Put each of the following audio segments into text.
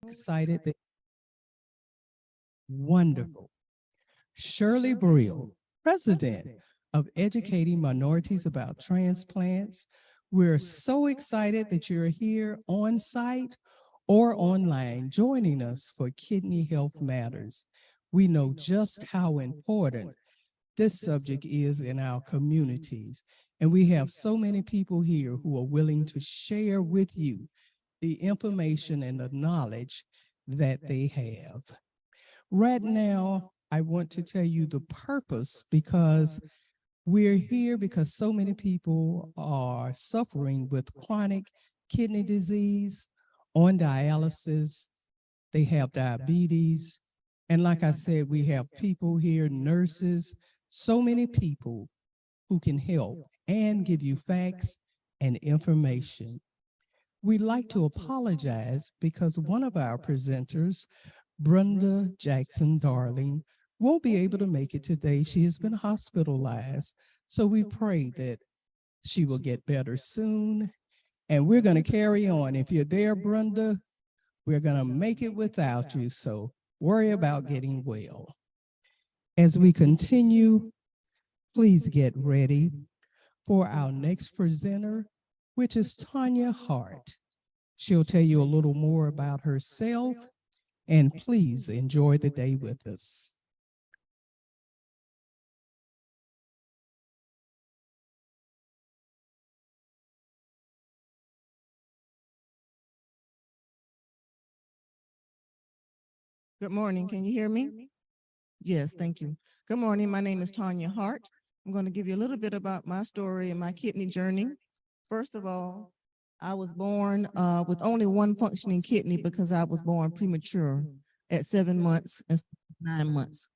excited that wonderful. Shirley Brill, President of Educating Minorities About Transplants. We're so excited that you're here on site or online joining us for Kidney Health Matters. We know just how important this subject is in our communities, and we have so many people here who are willing to share with you the information and the knowledge that they have. Right now, I want to tell you the purpose, because we're here because so many people are suffering with chronic kidney disease, on dialysis, they have diabetes. And like I said, we have people here, nurses, so many people who can help and give you facts and information. We'd like to apologize because one of our presenters, Brenda Jackson Darling, won't be able to make it today. She has been hospitalized. So we pray that she will get better soon. And we're going to carry on. If you're there, Brenda, we're going to make it without you. So worry about getting well. As we continue, please get ready for our next presenter, which is Tanya Hart. She'll tell you a little more about herself, and please enjoy the day with us. Good morning. Can you hear me? Yes, thank you. Good morning. My name is Tanya Hart. I'm going to give you a little bit about my story and my kidney journey. First of all, I was born with only one functioning kidney because I was born premature at 7 months and 9 months.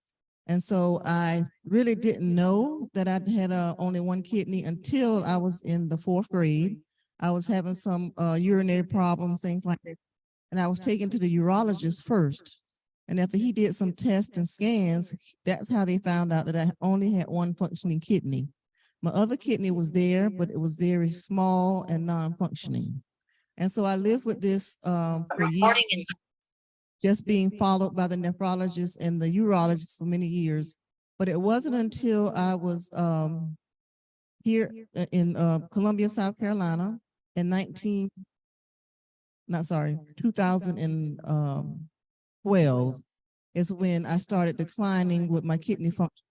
And so I really didn't know that I had only one kidney until I was in the 4th grade. I was having some urinary problems, things like that. And I was taken to the urologist first. And after he did some tests and scans, that's how they found out that I only had one functioning kidney. My other kidney was there, but it was very small and non-functioning. And so I lived with this for years, just being followed by the nephrologist and the urologist for many years. But it wasn't until I was here in Columbia, South Carolina in 2012 is when I started declining with my kidney function.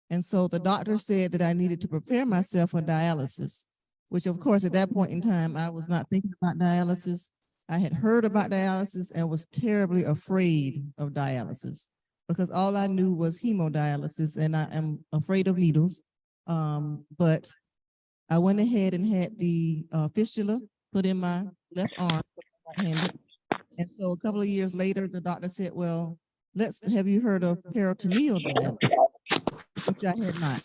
And so the doctor said that I needed to prepare myself for dialysis, which of course at that point in time, I was not thinking about dialysis. I had heard about dialysis and was terribly afraid of dialysis because all I knew was hemodialysis, and I am afraid of needles. But I went ahead and had the fistula put in my left arm, right-handed. And so a couple of years later, the doctor said, well, have you heard of peritoneal dialysis? Which I had not.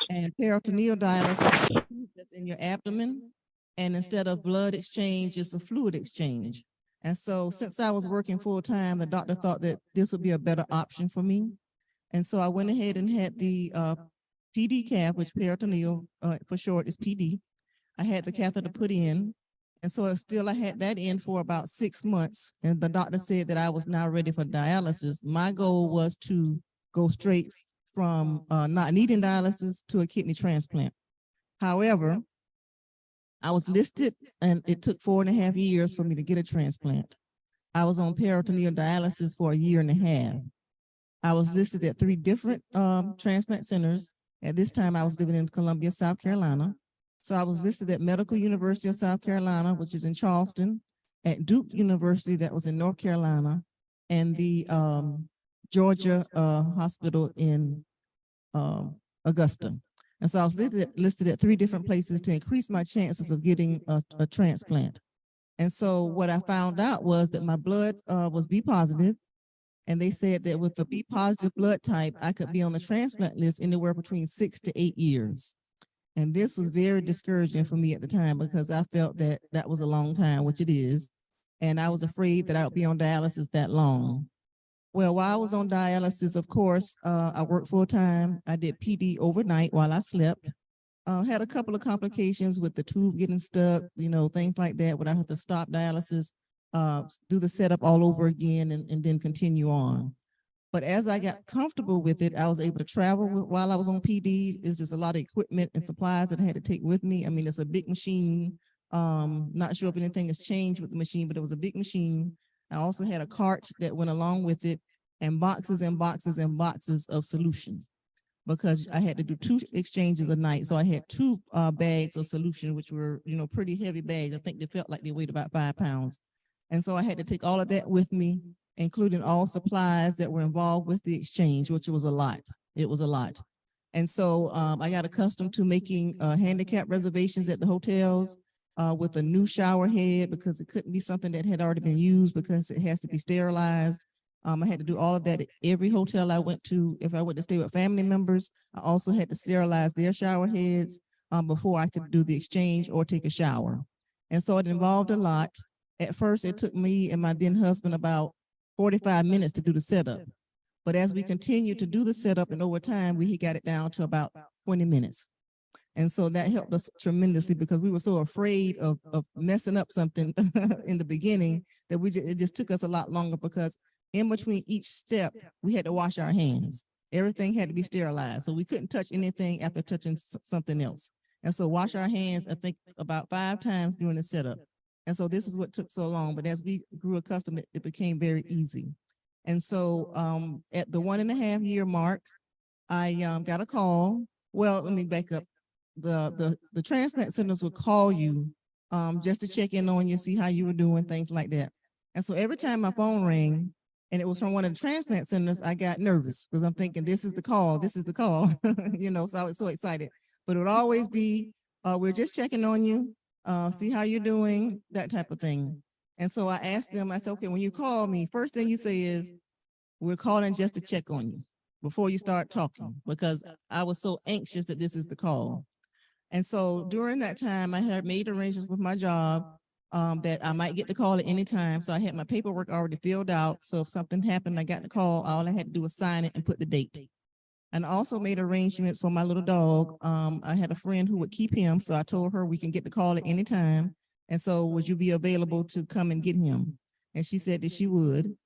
And peritoneal dialysis is in your abdomen. And instead of blood exchange, it's a fluid exchange. And so since I was working full time, the doctor thought that this would be a better option for me. And so I went ahead and had the PD cath, which peritoneal for short is PD. I had the catheter put in. And so I had that in for about 6 months. And the doctor said that I was now ready for dialysis. My goal was to go straight from not needing dialysis to a kidney transplant. However, I was listed and it took 4.5 years for me to get a transplant. I was on peritoneal dialysis for 1.5 years. I was listed at 3 different transplant centers. At this time, I was living in Columbia, South Carolina. So I was listed at Medical University of South Carolina, which is in Charleston, at Duke University, that was in North Carolina, and the Georgia Hospital in Augusta. And so I was listed at 3 different places to increase my chances of getting a transplant. And so what I found out was that my blood was B positive. And they said that with the B positive blood type, I could be on the transplant list anywhere between 6 to 8 years. And this was very discouraging for me at the time because I felt that that was a long time, which it is. And I was afraid that I would be on dialysis that long. Well, while I was on dialysis, of course, I worked full time. I did PD overnight while I slept. Had a couple of complications with the tube getting stuck, things like that, where I had to stop dialysis. do the setup all over again and then continue on. But as I got comfortable with it, I was able to travel while I was on PD. It's just a lot of equipment and supplies that I had to take with me. I mean, it's a big machine. Not sure if anything has changed with the machine, but it was a big machine. I also had a cart that went along with it and boxes and boxes and boxes of solution because I had to do 2 exchanges a night. So I had 2 bags of solution, which were, pretty heavy bags. I think they felt like they weighed about 5 pounds. And so I had to take all of that with me, including all supplies that were involved with the exchange, which was a lot. It was a lot. And so I got accustomed to making handicap reservations at the hotels with a new shower head because it couldn't be something that had already been used because it has to be sterilized. I had to do all of that at every hotel I went to. If I went to stay with family members, I also had to sterilize their shower heads before I could do the exchange or take a shower. And so it involved a lot. At first, it took me and my then husband about 45 minutes to do the setup. But as we continued to do the setup and over time, we got it down to about 20 minutes. And so that helped us tremendously because we were so afraid of messing up something in the beginning that it just took us a lot longer because in between each step, we had to wash our hands. Everything had to be sterilized. So we couldn't touch anything after touching something else. And so wash our hands, I think about 5 times during the setup. And so this is what took so long. But as we grew accustomed, it became very easy. And so at the 1.5 year mark, I got a call. Well, let me back up. The transplant centers would call you just to check in on you, see how you were doing, things like that. And so every time my phone rang and it was from one of the transplant centers, I got nervous because I'm thinking, this is the call, this is the call, so I was so excited. But it would always be, we're just checking on you, see how you're doing, that type of thing. And so I asked them, I said, okay, when you call me, first thing you say is, we're calling just to check on you before you start talking, because I was so anxious that this is the call. And so during that time, I had made arrangements with my job that I might get the call at any time. So I had my paperwork already filled out. So if something happened, I got the call, all I had to do was sign it and put the date. And I also made arrangements for my little dog. I had a friend who would keep him. So I told her we can get the call at any time. And so would you be available to come and get him? And she said that she would.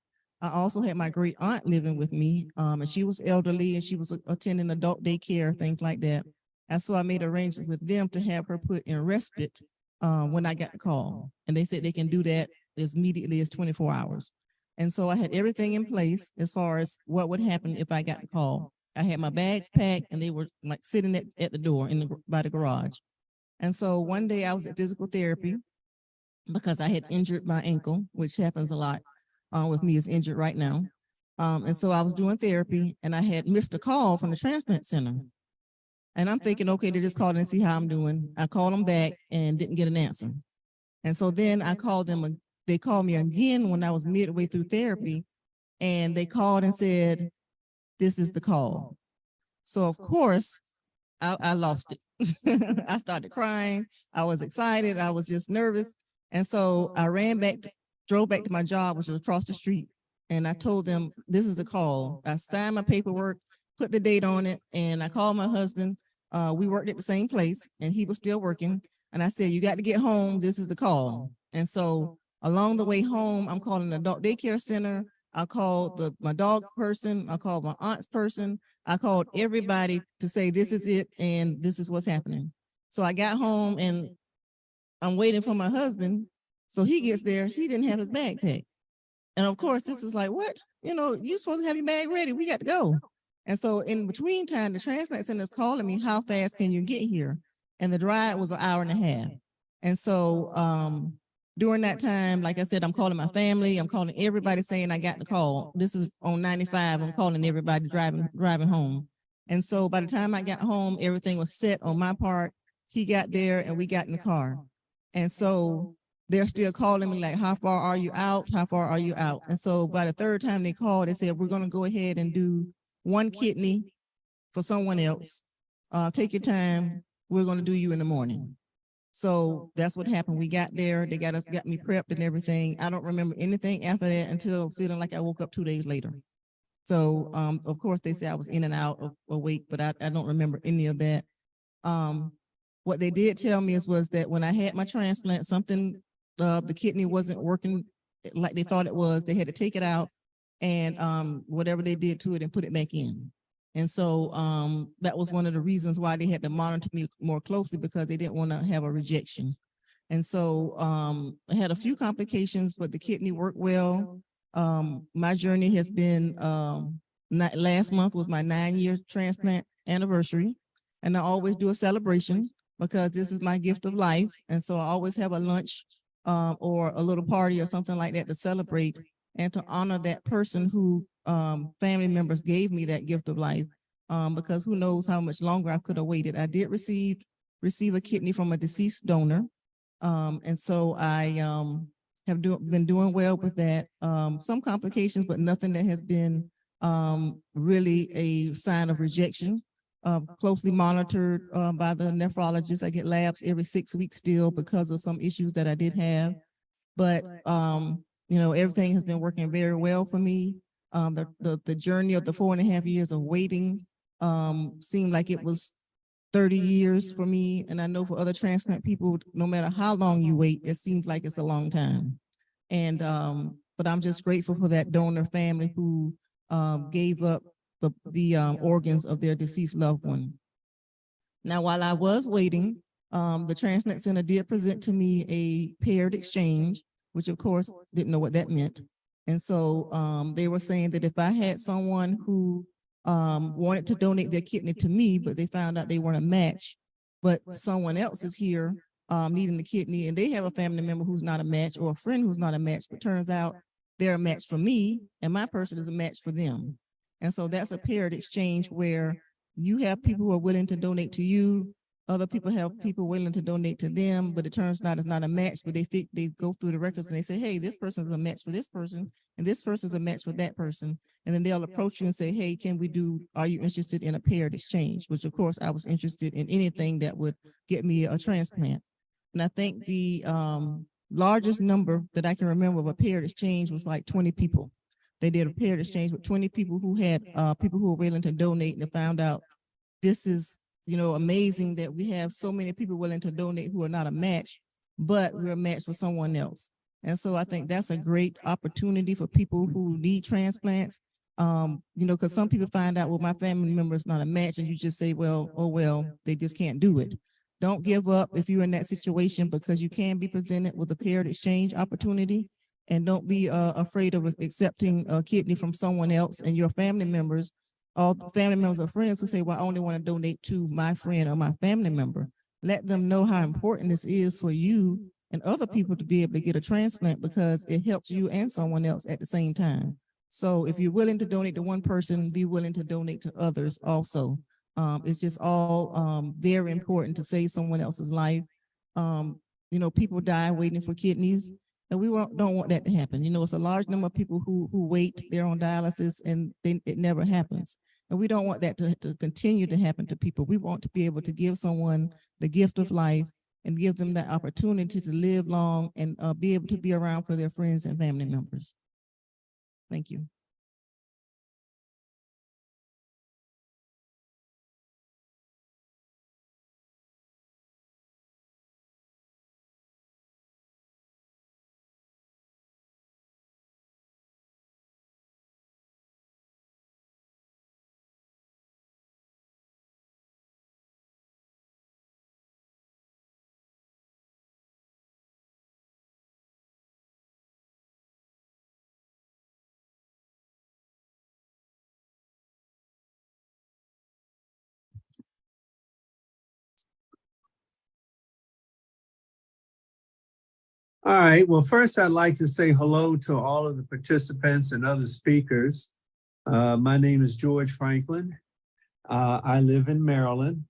I also had my great aunt living with me, and she was elderly and she was attending adult daycare, things like that. And so I made arrangements with them to have her put in respite when I got the call. And they said they can do that as immediately as 24 hours. And so I had everything in place as far as what would happen if I got the call. I had my bags packed and they were like sitting at the door by the garage. And so one day I was at physical therapy because I had injured my ankle, which happens a lot with me, is injured right now. And so I was doing therapy and I had missed a call from the transplant center. And I'm thinking, okay, they just called and see how I'm doing. I called them back and didn't get an answer. And so then I called them, they called me again when I was midway through therapy, and they called and said, this is the call. So of course, I lost it. I started crying. I was excited. I was just nervous. And so I drove back to my job, which was across the street. And I told them, this is the call. I signed my paperwork, put the date on it, and I called my husband. We worked at the same place and he was still working. And I said, you got to get home. This is the call. And so along the way home, I'm calling the adult daycare center. I called my dog person. I called my aunt's person. I called everybody to say, this is it. And this is what's happening. So I got home and I'm waiting for my husband. So he gets there. He didn't have his bag packed. And of course, this is like, what? You're supposed to have your bag ready. We got to go. And so in between time, the transplant center is calling me, how fast can you get here? And the drive was 1.5 hours. And so during that time, like I said, I'm calling my family. I'm calling everybody saying I got the call. This is on 95. I'm calling everybody driving home. And so by the time I got home, everything was set on my part. He got there and we got in the car. And so they're still calling me like, how far are you out? How far are you out? And so by the 3rd time they called, they said, we're going to go ahead and do 1 kidney for someone else. Take your time. We're going to do you in the morning. So that's what happened. We got there. They got me prepped and everything. I don't remember anything after that until feeling like I woke up 2 days later. So, of course, they say I was in and out of awake, but I don't remember any of that. What they did tell me was that when I had my transplant, something, the kidney wasn't working like they thought it was. They had to take it out and whatever they did to it and put it back in. And so that was one of the reasons why they had to monitor me more closely, because they didn't want to have a rejection. And so I had a few complications, but the kidney worked well. My journey has been, last month was my 9-year transplant anniversary. And I always do a celebration because this is my gift of life. And so I always have a lunch or a little party or something like that to celebrate and to honor that person who family members gave me that gift of life, because who knows how much longer I could have waited. I did receive a kidney from a deceased donor. And so I have been doing well with that. Some complications, but nothing that has been really a sign of rejection. Closely monitored by the nephrologist. I get labs every 6 weeks still because of some issues that I did have. But you know, everything has been working very well for me. The journey of the 4.5 years of waiting seemed like it was 30 years for me. And I know for other transplant people, no matter how long you wait, it seems like it's a long time. And but I'm just grateful for that donor family who gave up the organs of their deceased loved one. Now, while I was waiting, the transplant center did present to me a paired exchange, which of course didn't know what that meant. And so they were saying that if I had someone who wanted to donate their kidney to me, but they found out they weren't a match, but someone else is here needing the kidney, and they have a family member who's not a match or a friend who's not a match, but turns out they're a match for me and my person is a match for them. And so that's a paired exchange where you have people who are willing to donate to you. Other people have people willing to donate to them, but it turns out it's not a match, but they go through the records and they say, hey, this person is a match for this person, and this person is a match for that person. And then they'll approach you and say, hey, are you interested in a paired exchange? Which of course I was interested in anything that would get me a transplant. And I think the largest number that I can remember of a paired exchange was like 20 people. They did a paired exchange with 20 people who had people who were willing to donate, and they found out this is, you know, amazing that we have so many people willing to donate who are not a match, but we're a match for someone else. And so I think that's a great opportunity for people who need transplants. You know, because some people find out, well, my family member is not a match, and you just say, well, oh, well, they just can't do it. Don't give up if you're in that situation, because you can be presented with a paired exchange opportunity. And don't be afraid of accepting a kidney from someone else and your family members. All family members or friends who say, well, I only want to donate to my friend or my family member. Let them know how important this is for you and other people to be able to get a transplant, because it helps you and someone else at the same time. So if you're willing to donate to one person, be willing to donate to others also. It's just all very important to save someone else's life. You know, people die waiting for kidneys. And we don't want that to happen. You know, it's a large number of people who wait, they're on dialysis, and it never happens. And we don't want that to continue to happen to people. We want to be able to give someone the gift of life and give them the opportunity to live long and be able to be around for their friends and family members. Thank you. All right. Well, first, I'd like to say hello to all of the participants and other speakers. My name is George Franklin. I live in Maryland,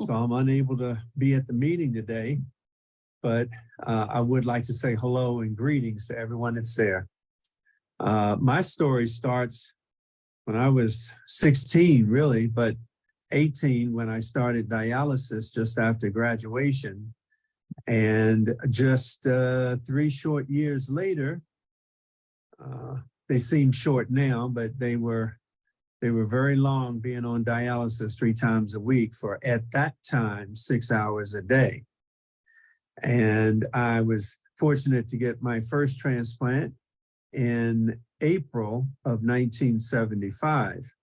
so I'm unable to be at the meeting today, but I would like to say hello and greetings to everyone that's there. My story starts when I was 16, really, but 18 when I started dialysis just after graduation. And just 3 short years later, they seem short now, but they were very long, being on dialysis 3 times a week for, at that time, 6 hours a day. And I was fortunate to get my first transplant in April of 1975.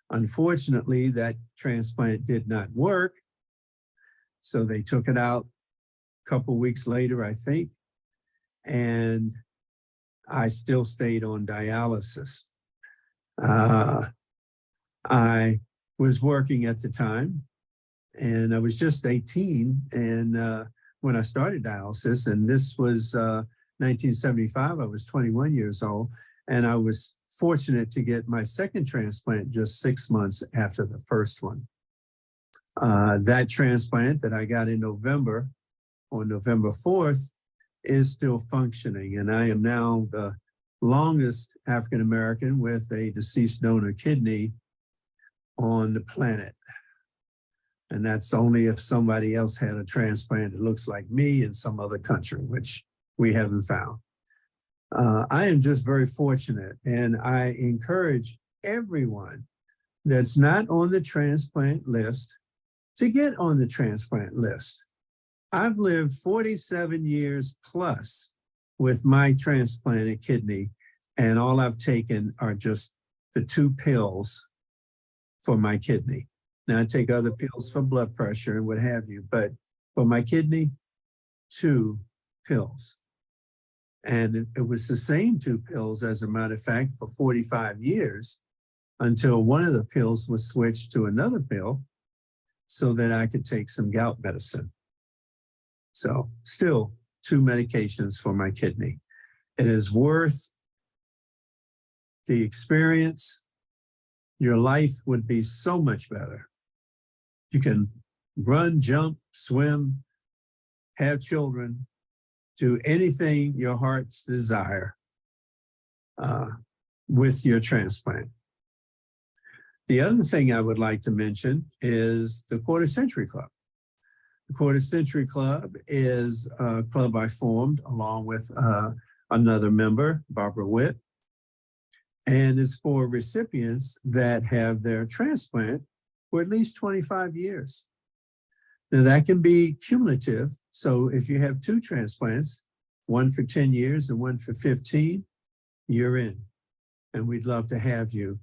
Unfortunately, that transplant did not work. So they took it out a couple weeks later, I think, and I still stayed on dialysis. I was working at the time, and I was just 18 and when I started dialysis, and this was 1975, I was 21 years old, and I was fortunate to get my second transplant just 6 months after the first one. That transplant that I got in November, on November 4th, is still functioning, and I am now the longest African-American with a deceased donor kidney on the planet. And that's only if somebody else had a transplant that looks like me in some other country, which we haven't found. I am just very fortunate, and I encourage everyone that's not on the transplant list to get on the transplant list. I've lived 47 years plus with my transplanted kidney, and all I've taken are just the 2 pills for my kidney. Now I take other pills for blood pressure and what have you, but for my kidney, 2 pills. And it was the same 2 pills, as a matter of fact, for 45 years until one of the pills was switched to another pill so that I could take some gout medicine. So still 2 medications for my kidney. It is worth the experience. Your life would be so much better. You can run, jump, swim, have children, do anything your heart's desire with your transplant. The other thing I would like to mention is the Quarter Century Club. The Quarter Century Club is a club I formed along with another member, Barbara Witt, and it's for recipients that have their transplant for at least 25 years. Now that can be cumulative. So if you have 2 transplants, one for 10 years and one for 15, you're in. And we'd love to have you.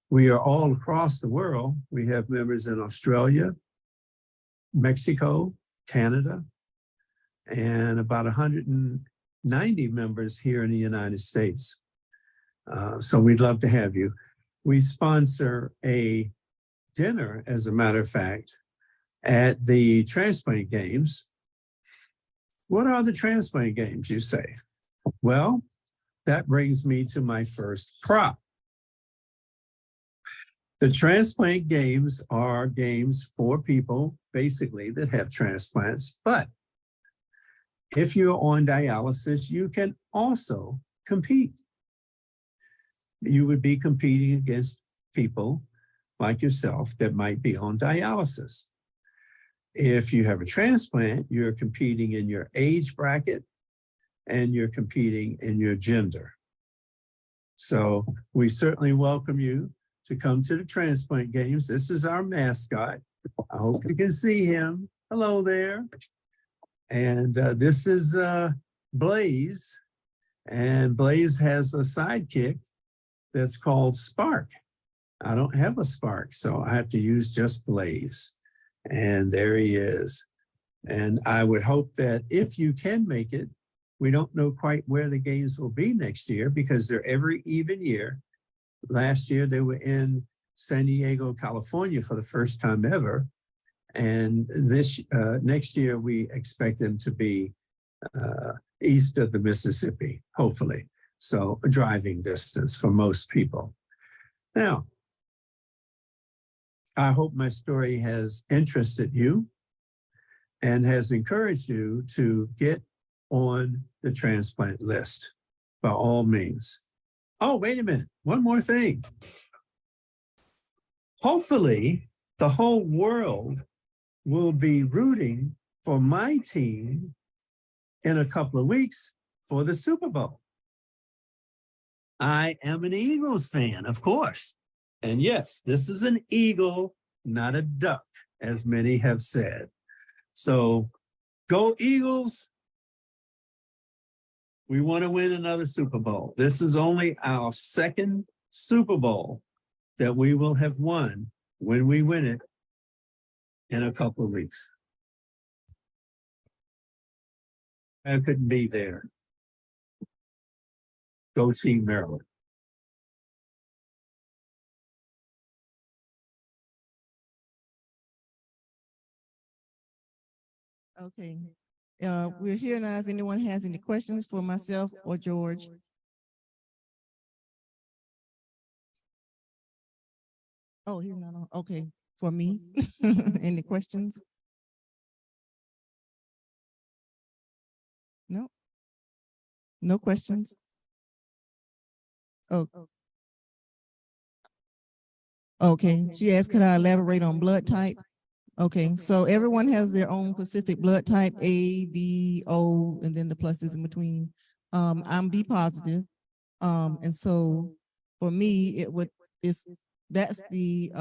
We are all across the world. We have members in Australia, Mexico, Canada, and about 190 members here in the United States. So we'd love to have you. We sponsor a dinner, as a matter of fact, at the transplant games. What are the transplant games, you say? Well, that brings me to my first prop. The transplant games are games for people, basically, that have transplants. But if you're on dialysis, you can also compete. You would be competing against people like yourself that might be on dialysis. If you have a transplant, you're competing in your age bracket and you're competing in your gender. So we certainly welcome you to come to the transplant games. This is our mascot. I hope you can see him. Hello there. And this is Blaze. And Blaze has a sidekick that's called Spark. I don't have a Spark, so I have to use just Blaze. And there he is. And I would hope that if you can make it, we don't know quite where the games will be next year because they're every even year. Last year, they were in San Diego, California for the first time ever. And this next year, we expect them to be east of the Mississippi, hopefully. So a driving distance for most people. Now, I hope my story has interested you and has encouraged you to get on the transplant list by all means. Oh, wait a minute. One more thing. Hopefully, the whole world will be rooting for my team in a couple of weeks for the Super Bowl. I am an Eagles fan, of course. And yes, this is an eagle, not a duck, as many have said. So go Eagles. We want to win another Super Bowl. This is only our second Super Bowl that we will have won when we win it in a couple of weeks. I couldn't be there. Go Team Maryland. Okay. We're here now. If anyone has any questions for myself or George. Oh, he's not on. Okay, for me. Any questions? No. No questions. Oh. Okay, she asked, could I elaborate on blood type? Okay, so everyone has their own specific blood type, A, B, O, and then the pluses in between. I'm B positive. And so for me, that's the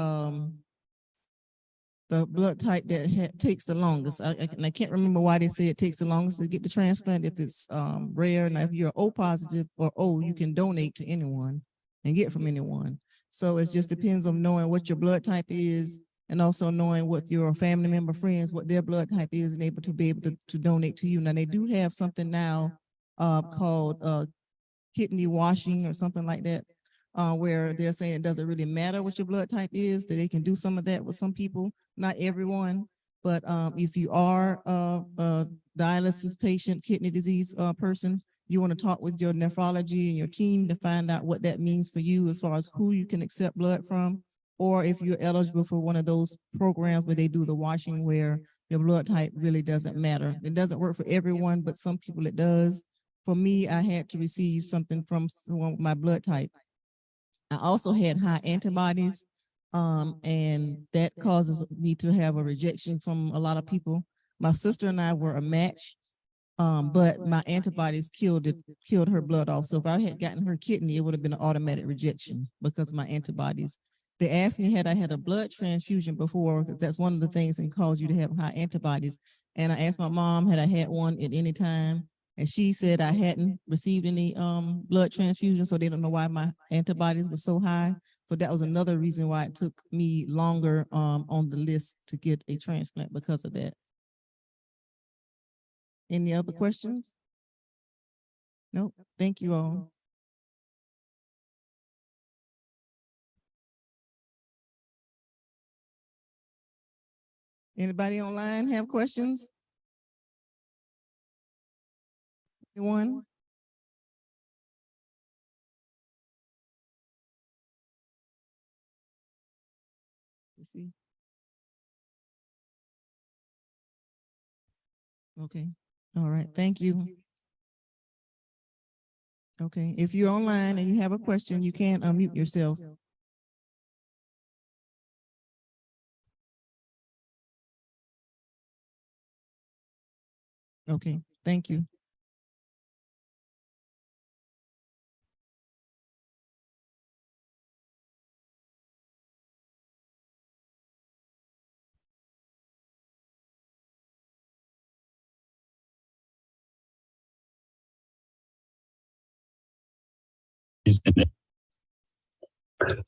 blood type that takes the longest. I can't remember why they say it takes the longest to get the transplant if it's rare. And if you're O positive or O, you can donate to anyone and get from anyone. So it just depends on knowing what your blood type is and also knowing what your family member, friends, what their blood type is and able to donate to you. Now they do have something now called kidney washing or something like that, where they're saying it doesn't really matter what your blood type is, that they can do some of that with some people, not everyone. But if you are a dialysis patient, kidney disease person, you want to talk with your nephrology and your team to find out what that means for you as far as who you can accept blood from, or if you're eligible for one of those programs where they do the washing where your blood type really doesn't matter. It doesn't work for everyone, but some people it does. For me, I had to receive something from someone with my blood type. I also had high antibodies, and that causes me to have a rejection from a lot of people. My sister and I were a match, but my antibodies killed her blood off. So if I had gotten her kidney, it would have been an automatic rejection because of my antibodies. They asked me had I had a blood transfusion before, because that's one of the things that cause you to have high antibodies. And I asked my mom had I had one at any time, and she said I hadn't received any blood transfusion, so they don't know why my antibodies were so high. So that was another reason why it took me longer on the list to get a transplant because of that. Any other questions? Nope. Thank you all. Anybody online have questions? Anyone? Let's see. Okay. All right. Thank you. Okay. If you're online and you have a question, you can unmute yourself. Okay. Thank you.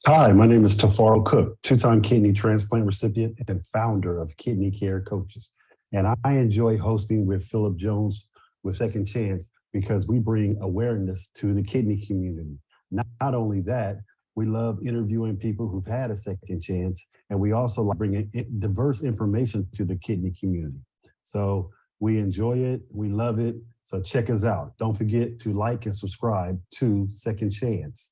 Hi, my name is Tafaro Cook, two-time kidney transplant recipient and founder of Kidney Care Coaches. And I enjoy hosting with Philip Jones with Second Chance because we bring awareness to the kidney community. Not only that, we love interviewing people who've had a second chance, and we also like bringing diverse information to the kidney community. So we enjoy it, we love it, so check us out. Don't forget to like and subscribe to Second Chance,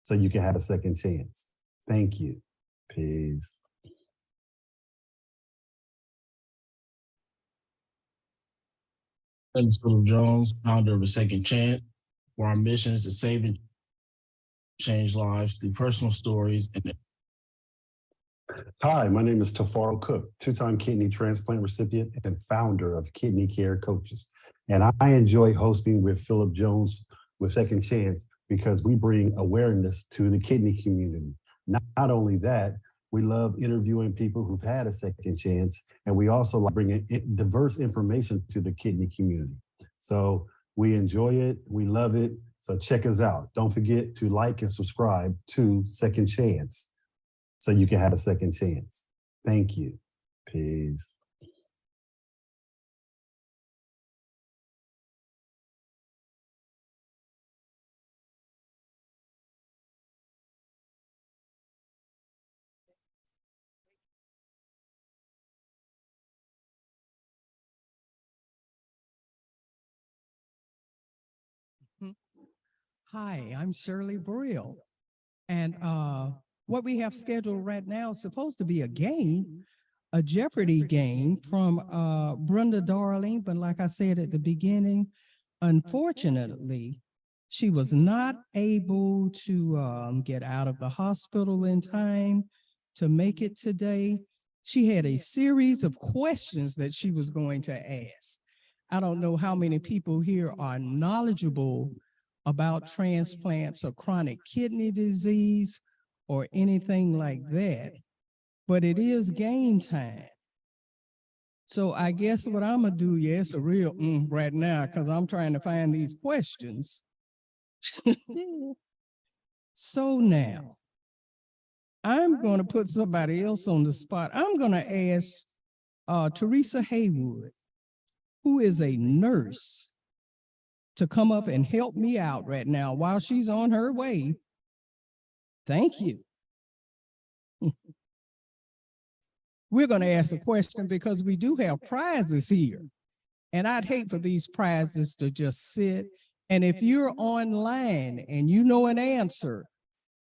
so you can have a second chance. Thank you. Peace. I'm Philip Jones, founder of A Second Chance, where our mission is to save and change lives through personal stories and Hi, my name is Tafaro Cook, two-time kidney transplant recipient and founder of Kidney Care Coaches. And I enjoy hosting with Philip Jones with Second Chance because we bring awareness to the kidney community. Not only that, we love interviewing people who've had a second chance, and we also like bringing diverse information to the kidney community. So We enjoy it. We love it. So check us out. Don't forget to like and subscribe to Second Chance so you can have a second chance. Thank you. Peace. Hi, I'm Shirley Brill. And what we have scheduled right now is supposed to be a game, a Jeopardy game from Brenda Darling. But like I said at the beginning, unfortunately, she was not able to get out of the hospital in time to make it today. She had a series of questions that she was going to ask. I don't know how many people here are knowledgeable about transplants or chronic kidney disease or anything like that, but it is game time. So I guess what I'm gonna do, yes, a real right now, because I'm trying to find these questions. So now I'm going to put somebody else on the spot. I'm going to ask Teresa Haywood, who is a nurse, to come up and help me out right now while she's on her way. Thank you. We're going to ask a question because we do have prizes here. And I'd hate for these prizes to just sit. And if you're online and you know an answer,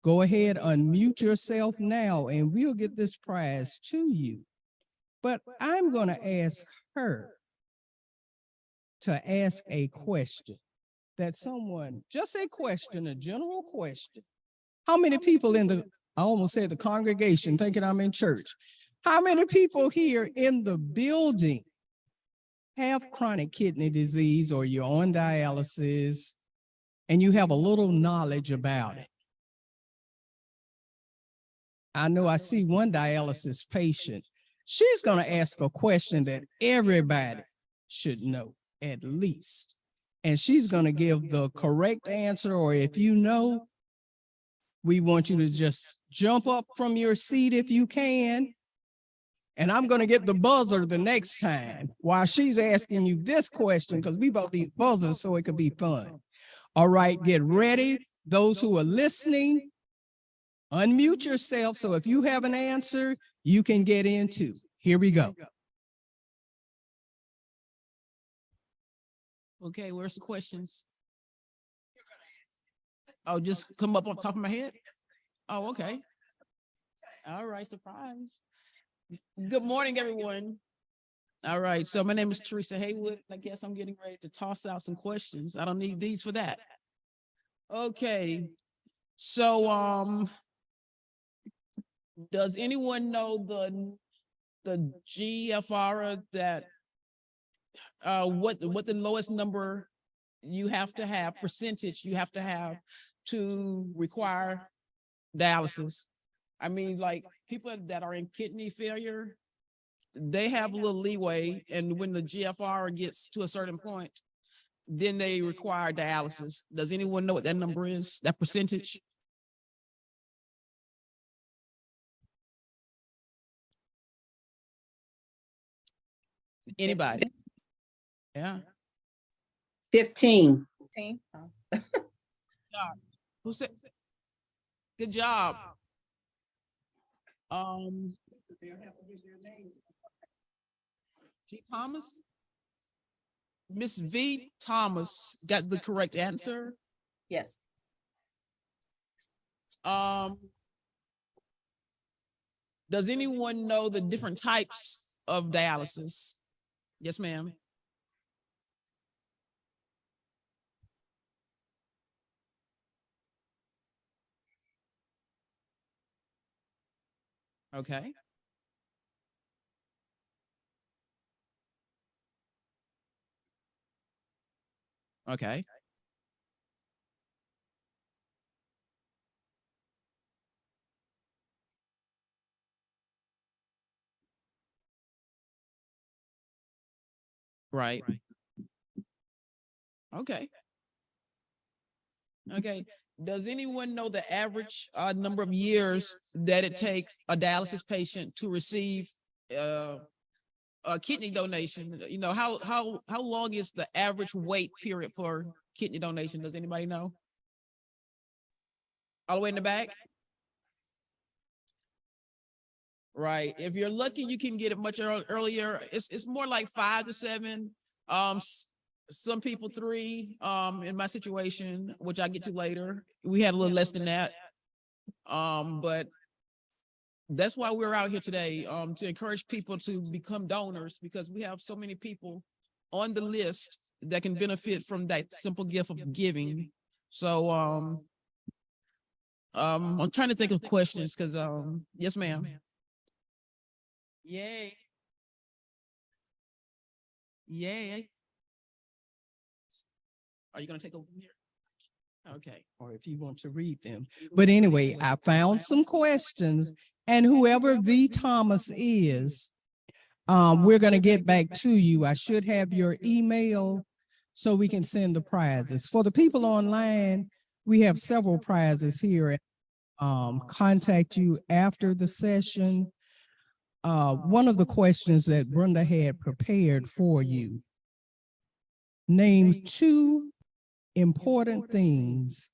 go ahead, unmute yourself now, and we'll get this prize to you. But I'm going to ask her to ask a question that someone, just a question, a general question. How many people in the, I almost said the congregation, thinking I'm in church. How many people here in the building have chronic kidney disease or you're on dialysis and you have a little knowledge about it? I know I see one dialysis patient. She's going to ask a question that everybody should know at least. And she's going to give the correct answer, or if you know, we want you to just jump up from your seat if you can. And I'm going to get the buzzer the next time while she's asking you this question, because we both need buzzers so it could be fun. All right, get ready. Those who are listening, unmute yourself. So if you have an answer, you can get into. Here we go. Okay, where's the questions? Oh, just come up on top of my head? Oh, okay. All right, surprise. Good morning, everyone. All right, so my name is Teresa Haywood. I guess I'm getting ready to toss out some questions. I don't need these for that. Okay, so does anyone know the GFR that what the lowest number you have to have, percentage you have to have to require dialysis? I mean, like people that are in kidney failure, they have a little leeway, and when the GFR gets to a certain point, then they require dialysis. Does anyone know what that number is, that percentage? Anybody? Yeah. 15. Who said? Good job. G. Thomas? Miss V. Thomas got the correct answer. Yes. Does anyone know the different types of dialysis? Yes, ma'am. Okay. Okay. Right. Okay. Okay. Does anyone know the average number of years that it takes a dialysis patient to receive a kidney donation? You know, how long is the average wait period for kidney donation? Does anybody know? All the way in the back? Right. If you're lucky, you can get it much earlier. It's more like 5 to 7. Some people 3. In my situation, which I get to later, we had a little less than that. But that's why we're out here today, to encourage people to become donors, because we have so many people on the list that can benefit from that simple gift of giving. So, I'm trying to think of questions because, yes, ma'am. Yay. Yay. Are you gonna take over from here? Okay. Or if you want to read them. But anyway, I found some questions, and whoever V. Thomas is, we're gonna get back to you. I should have your email so we can send the prizes. For the people online, we have several prizes here. Contact you after the session. One of the questions that Brenda had prepared for you. Name 2 important things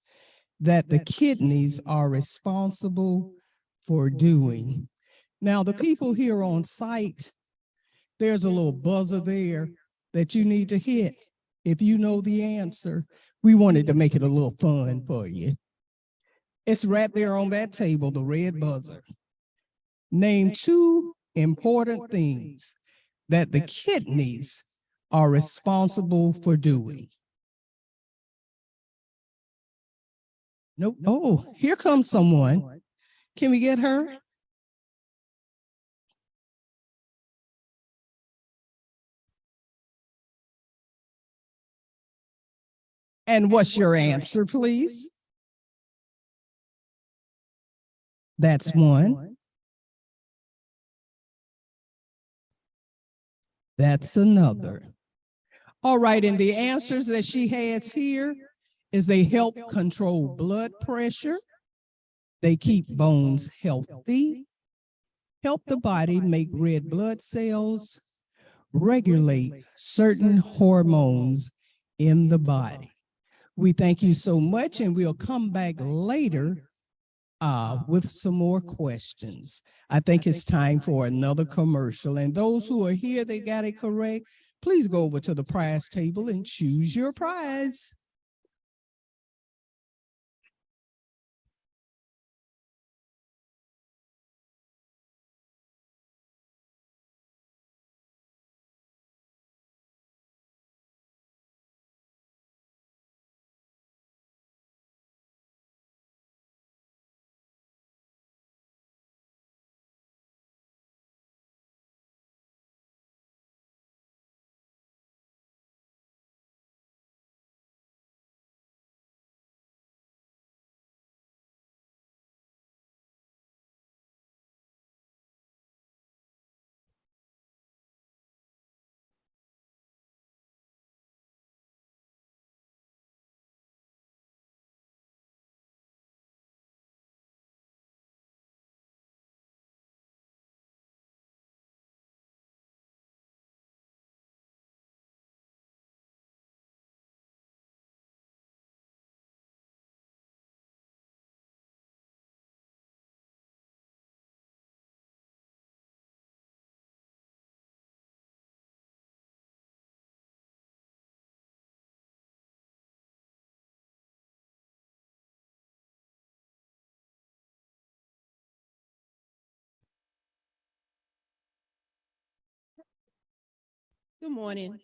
that the kidneys are responsible for doing. Now, the people here on site, there's a little buzzer there that you need to hit. If you know the answer, we wanted to make it a little fun for you. It's right there on that table, the red buzzer. Name 2 important things that the kidneys are responsible for doing. Nope. Oh, here comes someone. Can we get her? And what's your answer, please? That's one. That's another. All right, and the answers that she has here is they help control blood pressure, they keep bones healthy, help the body make red blood cells, regulate certain hormones in the body. We thank you so much, and we'll come back later with some more questions. I think it's time for another commercial, and those who are here that got it correct, please go over to the prize table and choose your prize. Good morning.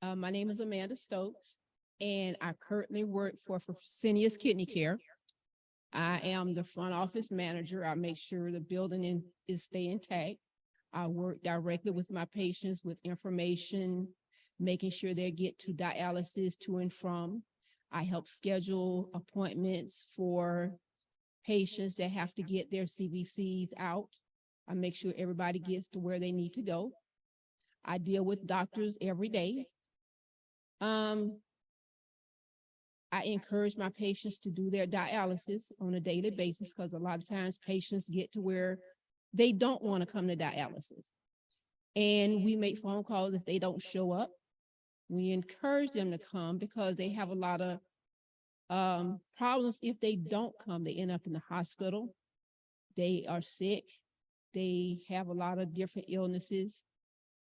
My name is Amanda Stokes, and I currently work for Fresenius Kidney Care. I am the front office manager. I make sure the building is stay intact. I work directly with my patients with information, making sure they get to dialysis to and from. I help schedule appointments for patients that have to get their CVCs out. I make sure everybody gets to where they need to go. I deal with doctors every day. I encourage my patients to do their dialysis on a daily basis because a lot of times patients get to where they don't want to come to dialysis. And we make phone calls if they don't show up. We encourage them to come because they have a lot of problems. If they don't come, they end up in the hospital. They are sick. They have a lot of different illnesses.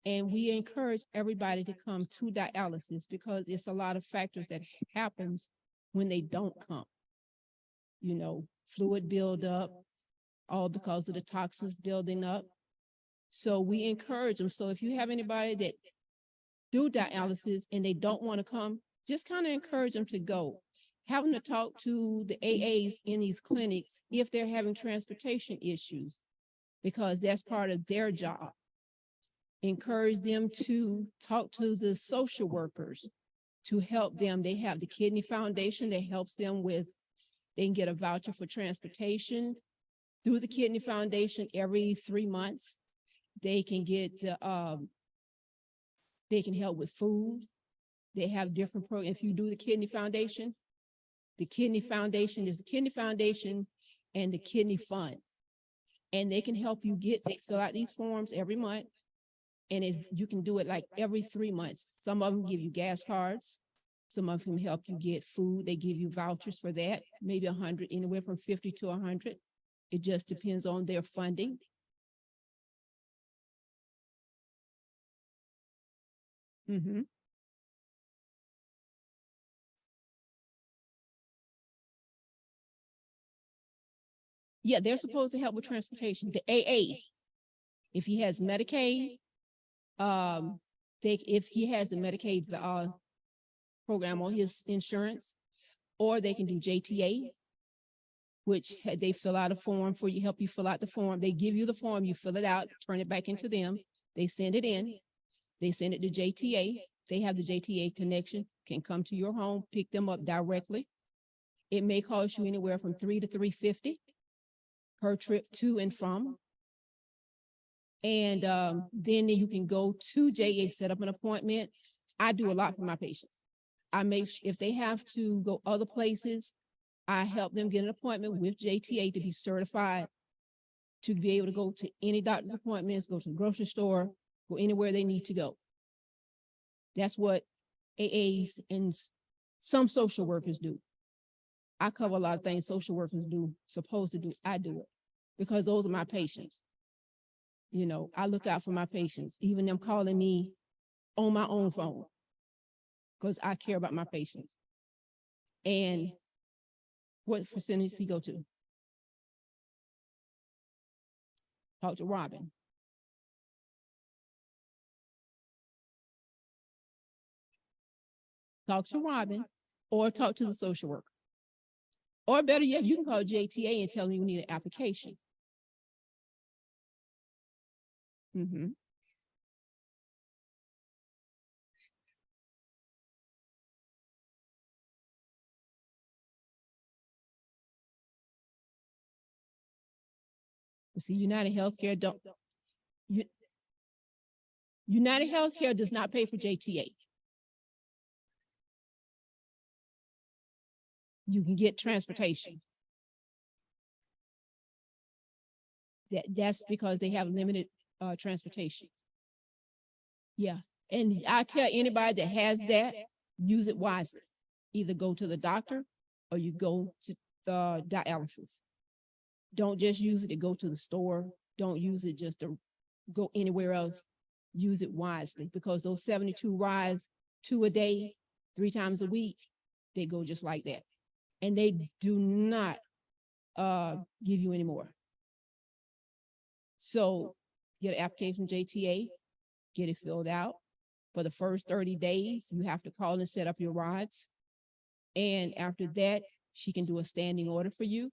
And we encourage everybody to come to dialysis because it's a lot of factors that happens when they don't come. You know, fluid buildup, all because of the toxins building up. So we encourage them. So if you have anybody that do dialysis and they don't want to come, just kind of encourage them to go. Have them to talk to the AAs in these clinics if they're having transportation issues, because that's part of their job. Encourage them to talk to the social workers to help them. They have the Kidney Foundation that helps them with, they can get a voucher for transportation through the Kidney Foundation every 3 months. They can get they can help with food. They have different programs. If you do the Kidney Foundation is the Kidney Foundation and the Kidney Fund. And they can help you they fill out these forms every month. And you can do it like every 3 months. Some of them give you gas cards. Some of them help you get food. They give you vouchers for that, maybe 100, anywhere from 50 to 100. It just depends on their funding. Yeah, they're supposed to help with transportation. The AA, if he has Medicaid, if he has the Medicaid program on his insurance, or they can do JTA, which they fill out a form for you, help you fill out the form. They give you the form, you fill it out, turn it back into them. They send it in. They send it to JTA. They have the JTA connection, can come to your home, pick them up directly. It may cost you anywhere from $300 to $350 per trip to and from. And then you can go to JA, set up an appointment. I do a lot for my patients. I make sure if they have to go other places, I help them get an appointment with JTA to be certified to be able to go to any doctor's appointments, go to the grocery store, go anywhere they need to go. That's what AAs and some social workers do. I cover a lot of things social workers supposed to do. I do it because those are my patients. You know, I look out for my patients, even them calling me on my own phone, because I care about my patients. And what facility does he go to? Talk to Robin. Talk to Robin or talk to the social worker. Or better yet, you can call JTA and tell them you need an application. See, United Healthcare United Healthcare does not pay for JTA. You can get transportation. That's because they have limited transportation. Yeah, and I tell anybody that has that, use it wisely. Either go to the doctor or you go to dialysis. Don't just use it to go to the store. Don't use it just to go anywhere else. Use it wisely, because those 72 rides, 2 a day, 3 times a week, they go just like that. And they do not give you any more. So get an application JTA, get it filled out. For the first 30 days, you have to call and set up your rides. And after that, she can do a standing order for you.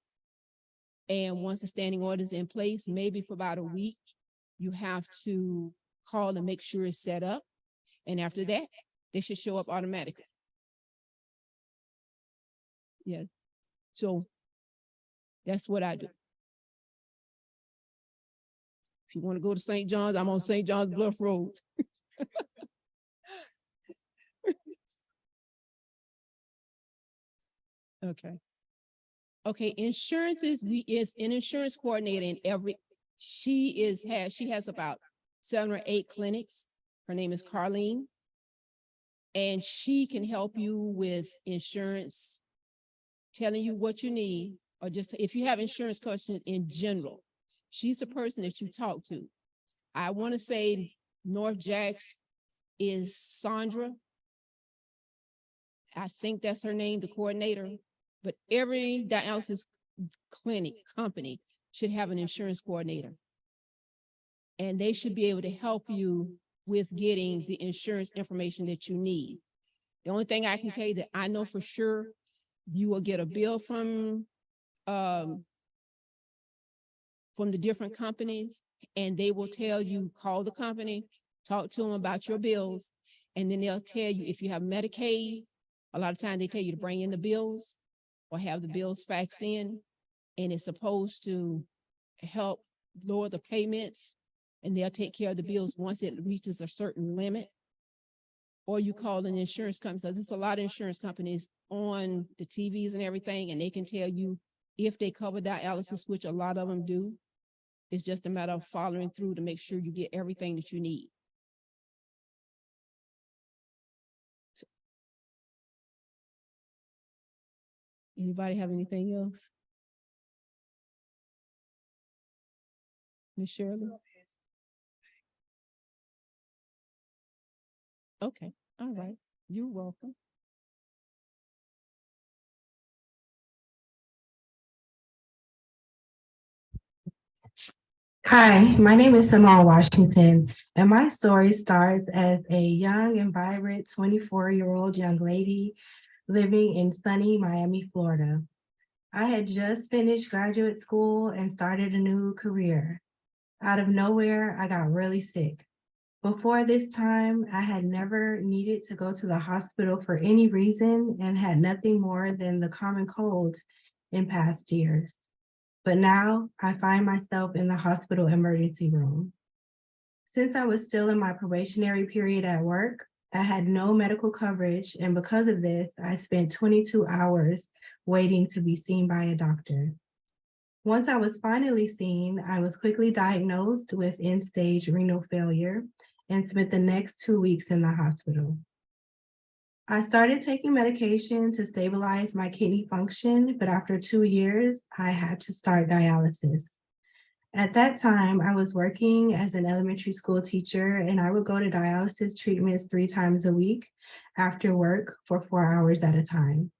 And once the standing order is in place, maybe for about a week, you have to call and make sure it's set up. And after that, they should show up automatically. Yeah. So that's what I do. If you want to go to St. John's, I'm on St. John's Bluff Road. Okay. Okay, insurances, is an insurance coordinator in she has about 7 or 8 clinics. Her name is Carlene. And she can help you with insurance, telling you what you need, or just if you have insurance questions in general. She's the person that you talk to. I want to say North Jacks is Sandra. I think that's her name, the coordinator. But every dialysis clinic company should have an insurance coordinator. And they should be able to help you with getting the insurance information that you need. The only thing I can tell you that I know for sure, you will get a bill from the different companies, and they will tell you, call the company, talk to them about your bills, and then they'll tell you if you have Medicaid. A lot of times they tell you to bring in the bills or have the bills faxed in, and it's supposed to help lower the payments, and they'll take care of the bills once it reaches a certain limit. Or you call an insurance company, because there's a lot of insurance companies on the TVs and everything, and they can tell you if they cover dialysis, which a lot of them do. It's just a matter of following through to make sure you get everything that you need. Anybody have anything else? Ms. Shirley? Okay, all right. You're welcome. Hi, my name is Simone Washington, and my story starts as a young and vibrant 24-year-old young lady living in sunny Miami, Florida. I had just finished graduate school and started a new career. Out of nowhere, I got really sick. Before this time, I had never needed to go to the hospital for any reason and had nothing more than the common colds in past years. But now I find myself in the hospital emergency room. Since I was still in my probationary period at work, I had no medical coverage, and because of this, I spent 22 hours waiting to be seen by a doctor. Once I was finally seen, I was quickly diagnosed with end-stage renal failure and spent the next 2 weeks in the hospital. I started taking medication to stabilize my kidney function, but after 2 years, I had to start dialysis. At that time, I was working as an elementary school teacher, and I would go to dialysis treatments 3 times a week after work for 4 hours at a time.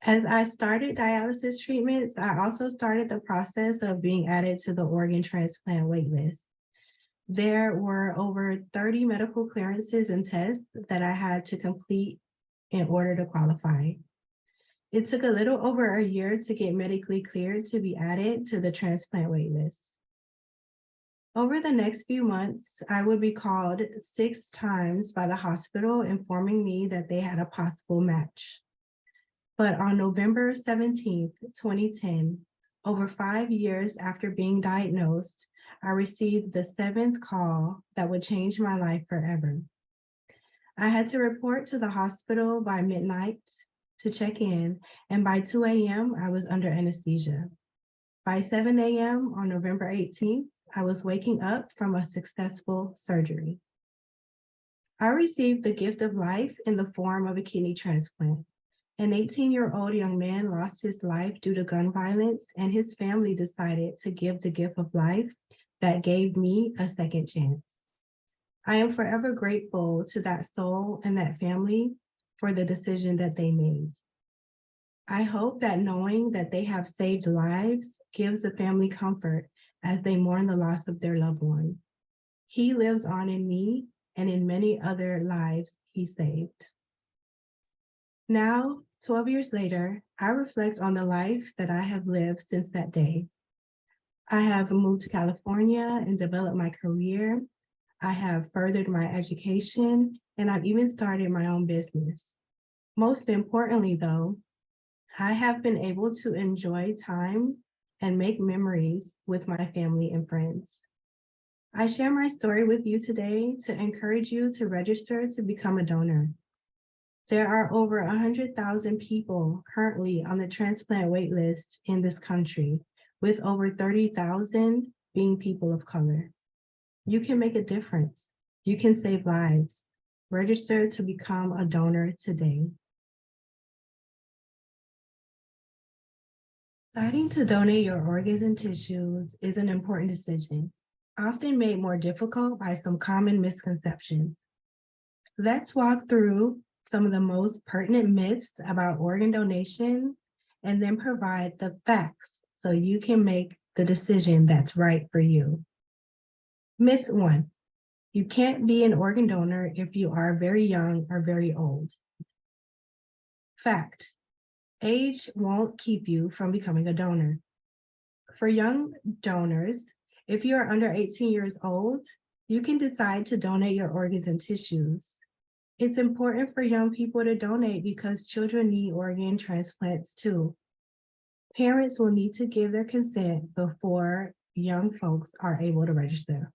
As I started dialysis treatments, I also started the process of being added to the organ transplant waitlist. There were over 30 medical clearances and tests that I had to complete in order to qualify. It took a little over a year to get medically cleared to be added to the transplant waitlist. Over the next few months, I would be called 6 times by the hospital informing me that they had a possible match. But on November 17th, 2010, over 5 years after being diagnosed, I received the 7th call that would change my life forever. I had to report to the hospital by midnight to check in, and by 2 a.m., I was under anesthesia. By 7 a.m. on November 18th, I was waking up from a successful surgery. I received the gift of life in the form of a kidney transplant. An 18-year-old young man lost his life due to gun violence, and his family decided to give the gift of life that gave me a second chance. I am forever grateful to that soul and that family for the decision that they made. I hope that knowing that they have saved lives gives the family comfort as they mourn the loss of their loved one. He lives on in me and in many other lives he saved. Now, 12 years later, I reflect on the life that I have lived since that day. I have moved to California and developed my career. I have furthered my education, and I've even started my own business. Most importantly, though, I have been able to enjoy time and make memories with my family and friends. I share my story with you today to encourage you to register to become a donor. There are over 100,000 people currently on the transplant wait list in this country, with over 30,000 being people of color. You can make a difference. You can save lives. Register to become a donor today. Deciding to donate your organs and tissues is an important decision, often made more difficult by some common misconceptions. Let's walk through some of the most pertinent myths about organ donation and then provide the facts so you can make the decision that's right for you. Myth 1, you can't be an organ donor if you are very young or very old. Fact, age won't keep you from becoming a donor. For young donors, if you are under 18 years old, you can decide to donate your organs and tissues. It's important for young people to donate because children need organ transplants too. Parents will need to give their consent before young folks are able to register.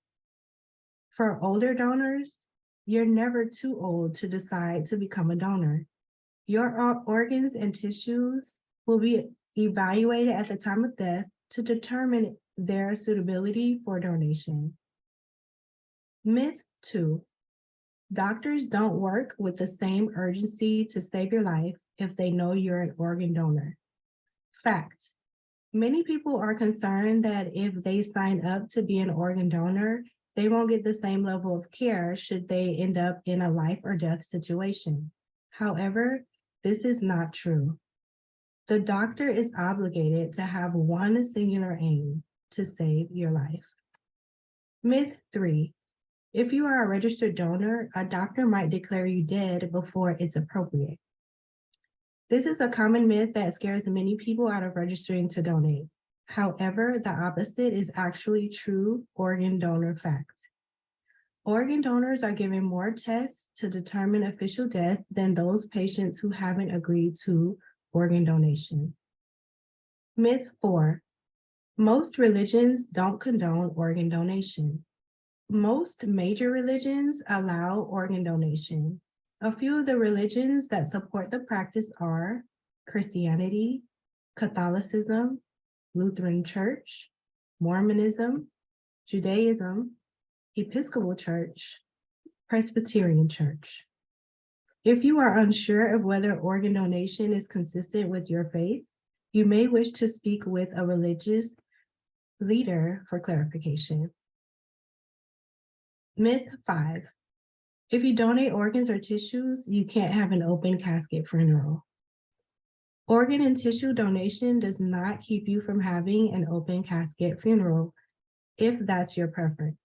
For older donors, you're never too old to decide to become a donor. Your organs and tissues will be evaluated at the time of death to determine their suitability for donation. Myth 2, doctors don't work with the same urgency to save your life if they know you're an organ donor. Fact, many people are concerned that if they sign up to be an organ donor, they won't get the same level of care should they end up in a life or death situation. However, this is not true. The doctor is obligated to have one singular aim: to save your life. Myth 3, if you are a registered donor, a doctor might declare you dead before it's appropriate. This is a common myth that scares many people out of registering to donate. However, the opposite is actually true organ donor facts. Organ donors are given more tests to determine official death than those patients who haven't agreed to organ donation. Myth 4, most religions don't condone organ donation. Most major religions allow organ donation. A few of the religions that support the practice are Christianity, Catholicism, Lutheran Church, Mormonism, Judaism, Episcopal Church, Presbyterian Church. If you are unsure of whether organ donation is consistent with your faith, you may wish to speak with a religious leader for clarification. Myth 5, if you donate organs or tissues, you can't have an open casket funeral. Organ and tissue donation does not keep you from having an open casket funeral if that's your preference.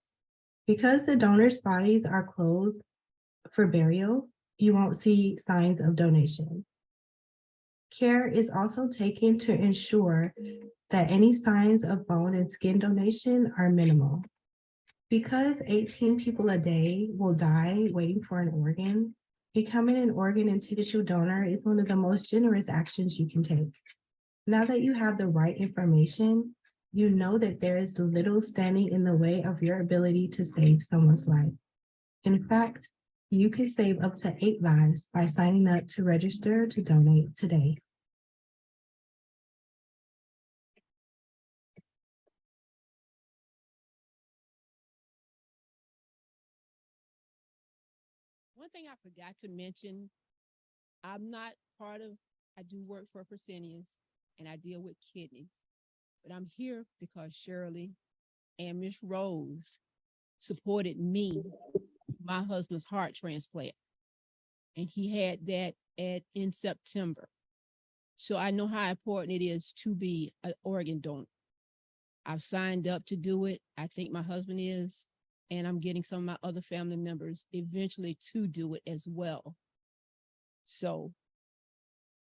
Because the donor's bodies are closed for burial, you won't see signs of donation. Care is also taken to ensure that any signs of bone and skin donation are minimal. Because 18 people a day will die waiting for an organ, becoming an organ and tissue donor is one of the most generous actions you can take. Now that you have the right information, you know that there is little standing in the way of your ability to save someone's life. In fact, you can save up to 8 lives by signing up to register to donate today. One thing I forgot to mention, I'm not part of, I do work for Fresenius and I deal with kidneys, but I'm here because Shirley and Miss Rose supported me, my husband's heart transplant. And he had that in September. So I know how important it is to be an organ donor. I've signed up to do it. I think my husband is, and I'm getting some of my other family members eventually to do it as well. So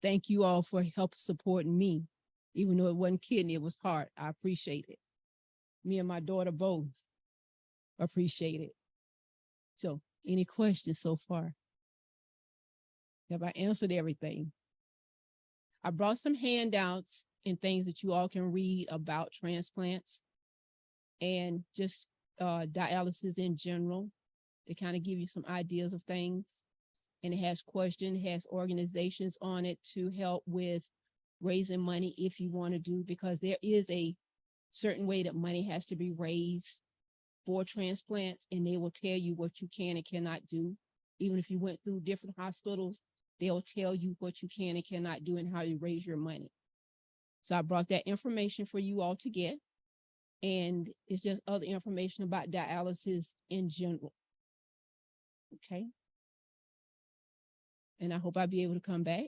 thank you all for help supporting me. Even though it wasn't kidney, it was heart. I appreciate it. Me and my daughter both appreciate it. So any questions so far? Have I answered everything? I brought some handouts and things that you all can read about transplants and just dialysis in general to kind of give you some ideas of things. and it has questions, has organizations on it to help with raising money if you want to do, because there is a certain way that money has to be raised for transplants, and they will tell you what you can and cannot do. Even if you went through different hospitals, they'll tell you what you can and cannot do and how you raise your money. So I brought that information for you all to get. And it's just other information about dialysis in general. Okay. And I hope I'll be able to come back.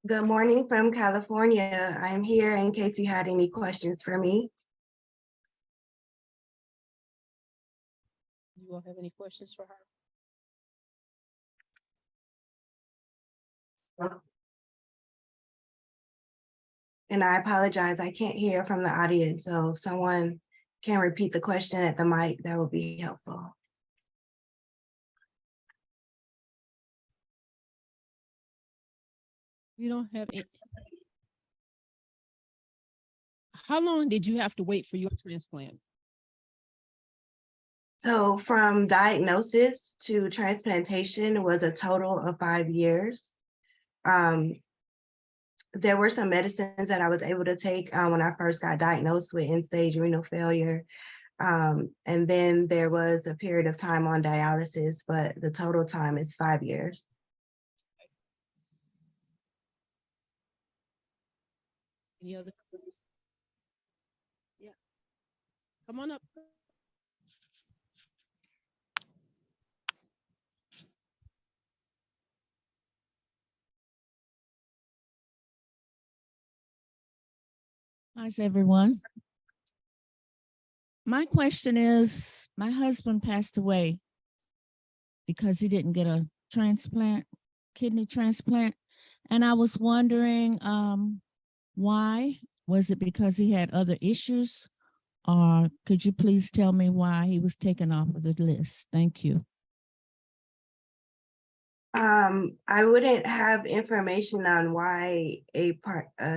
Good morning from California. I'm here in case you had any questions for me. You all have any questions for her? And I apologize, I can't hear from the audience, so if someone can repeat the question at the mic, that would be helpful. You don't have it. How long did you have to wait for your transplant? So from diagnosis to transplantation was a total of 5 years. There were some medicines that I was able to take when I first got diagnosed with end-stage renal failure. And then there was a period of time on dialysis, but the total time is 5 years. Any other? Yeah. Come on up. How's everyone? My question is, my husband passed away because he didn't get a transplant, kidney transplant. And I was wondering why? Was it because he had other issues? Or could you please tell me why he was taken off of the list? Thank you. I wouldn't have information on why a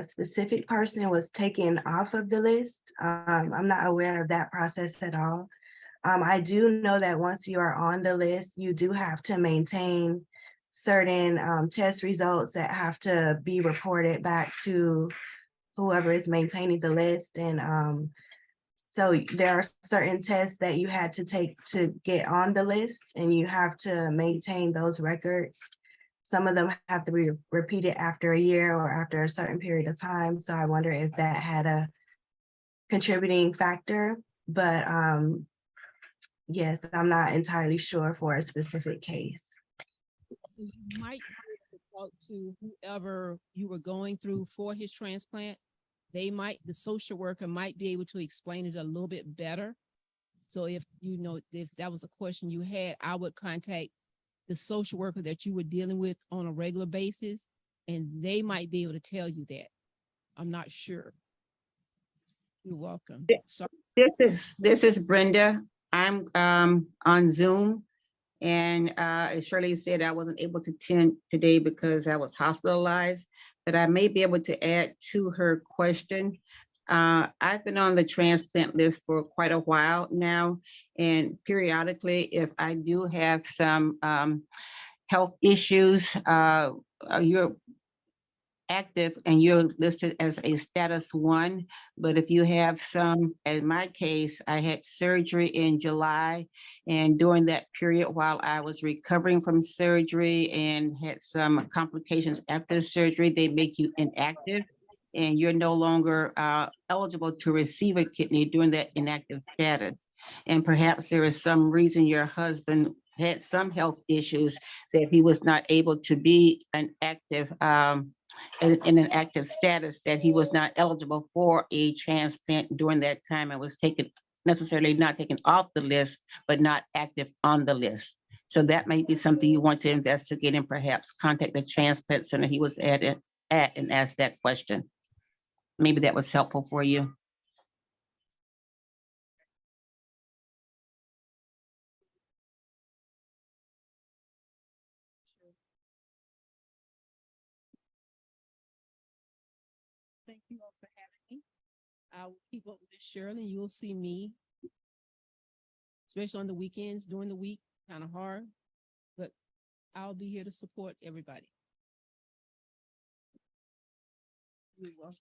specific person was taken off of the list. I'm not aware of that process at all. I do know that once you are on the list, you do have to maintain certain test results that have to be reported back to whoever is maintaining the list. And so there are certain tests that you had to take to get on the list, and you have to maintain those records. Some of them have to be repeated after a year or after a certain period of time. So I wonder if that had a contributing factor, but yes, I'm not entirely sure for a specific case. You might talk to whoever you were going through for his transplant. The social worker might be able to explain it a little bit better. So if that was a question you had, I would contact the social worker that you were dealing with on a regular basis, and they might be able to tell you that. I'm not sure. You're welcome. So This is Brenda. I'm on Zoom, and as Shirley said, I wasn't able to attend today because I was hospitalized, but I may be able to add to her question. I've been on the transplant list for quite a while now, and periodically, if I do have some health issues, you're active and you're listed as a status 1. But if you have some, in my case, I had surgery in July, and during that period while I was recovering from surgery and had some complications after surgery, they make you inactive and you're no longer eligible to receive a kidney during that inactive status. And perhaps there is some reason your husband had some health issues that he was not able to be an active in an active status, that he was not eligible for a transplant during that time and was necessarily not taken off the list, but not active on the list. So that might be something you want to investigate and perhaps contact the transplant center he was at at and ask that question. Maybe that was helpful for you. Thank you all for having me. I will keep up with this, Shirley. You'll see me, especially on the weekends, during the week, kind of hard, but I'll be here to support everybody. You're welcome.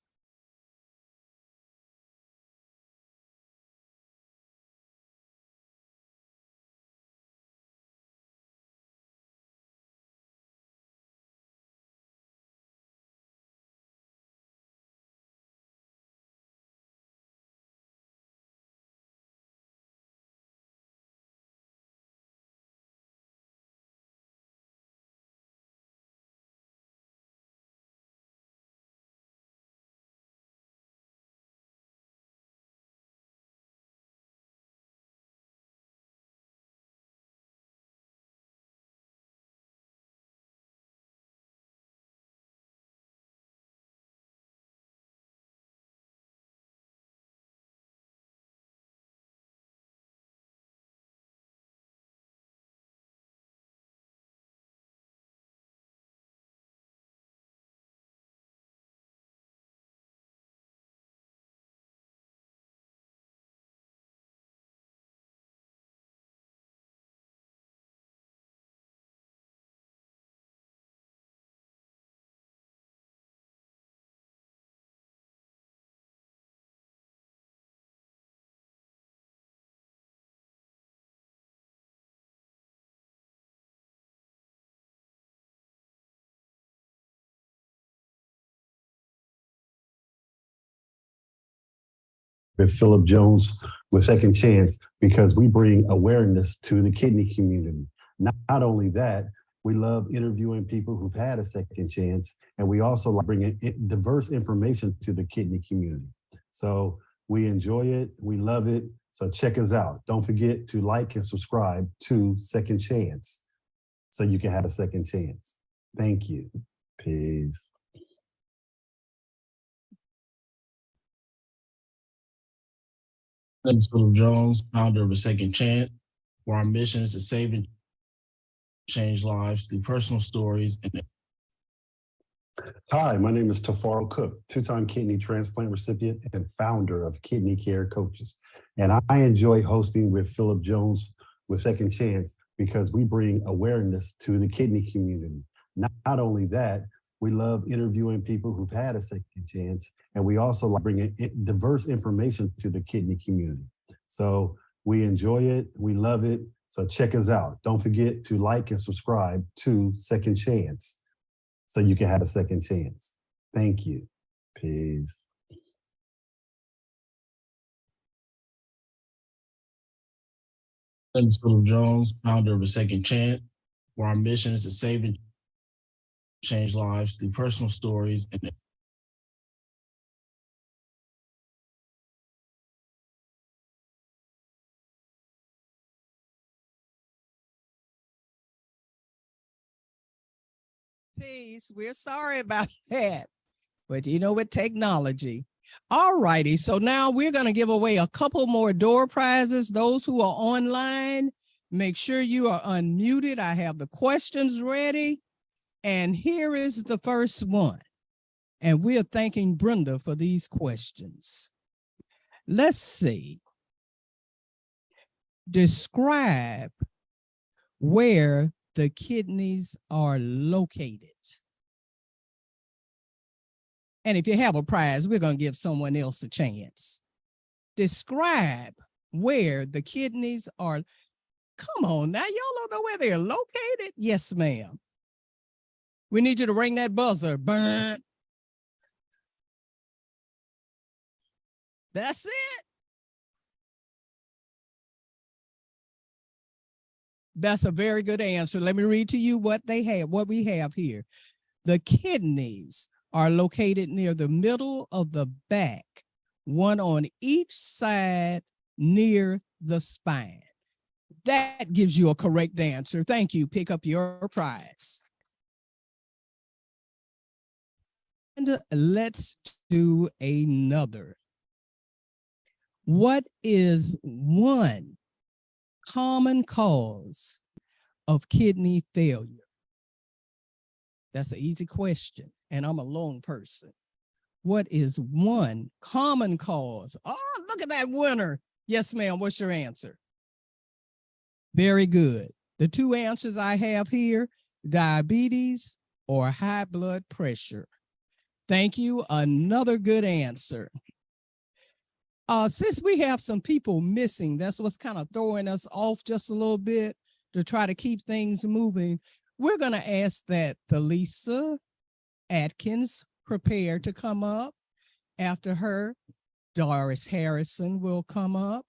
With Philip Jones with Second Chance because we bring awareness to the kidney community. Not only that, we love interviewing people who've had a second chance, and we also like bringing diverse information to the kidney community. So we enjoy it, we love it. So check us out. Don't forget to like and subscribe to Second Chance so you can have a second chance. Thank you. Peace. My name is Philip Jones, founder of A Second Chance, where our mission is to save and change lives through personal stories and Hi, my name is Tafaro Cook, two-time kidney transplant recipient and founder of Kidney Care Coaches. And I enjoy hosting with Philip Jones with Second Chance because we bring awareness to the kidney community. Not only that, we love interviewing people who've had a second chance, and we also like bringing diverse information to the kidney community. So we enjoy it, we love it. So check us out. Don't forget to like and subscribe to Second Chance so you can have a second chance. Thank you. Peace. My name is Philip Jones, founder of A Second Chance, where our mission is to save and change lives through personal stories and Peace. We're sorry about that. But you know, with technology. All righty. So now we're going to give away a couple more door prizes. Those who are online, make sure you are unmuted. I have the questions ready. And here is the first one. And we're thanking Brenda for these questions. Let's see. Describe where the kidneys are located. And if you have a prize, we're going to give someone else a chance. Describe where the kidneys are. Come on now, y'all don't know where they're located? Yes, ma'am. We need you to ring that buzzer. Burn. That's it. That's a very good answer. Let me read to you what they have, what we have here. The kidneys are located near the middle of the back, one on each side near the spine. That gives you a correct answer. Thank you. Pick up your prize. And let's do another. What is one common cause of kidney failure? That's an easy question, and I'm a lone person. What is one common cause? Oh, look at that winner. Yes, ma'am. What's your answer? Very good. The two answers I have here, diabetes or high blood pressure. Thank you. Another good answer. Since we have some people missing, that's what's kind of throwing us off just a little bit to try to keep things moving. We're going to ask that Thalisa Atkins prepare to come up. After her, Doris Harrison will come up.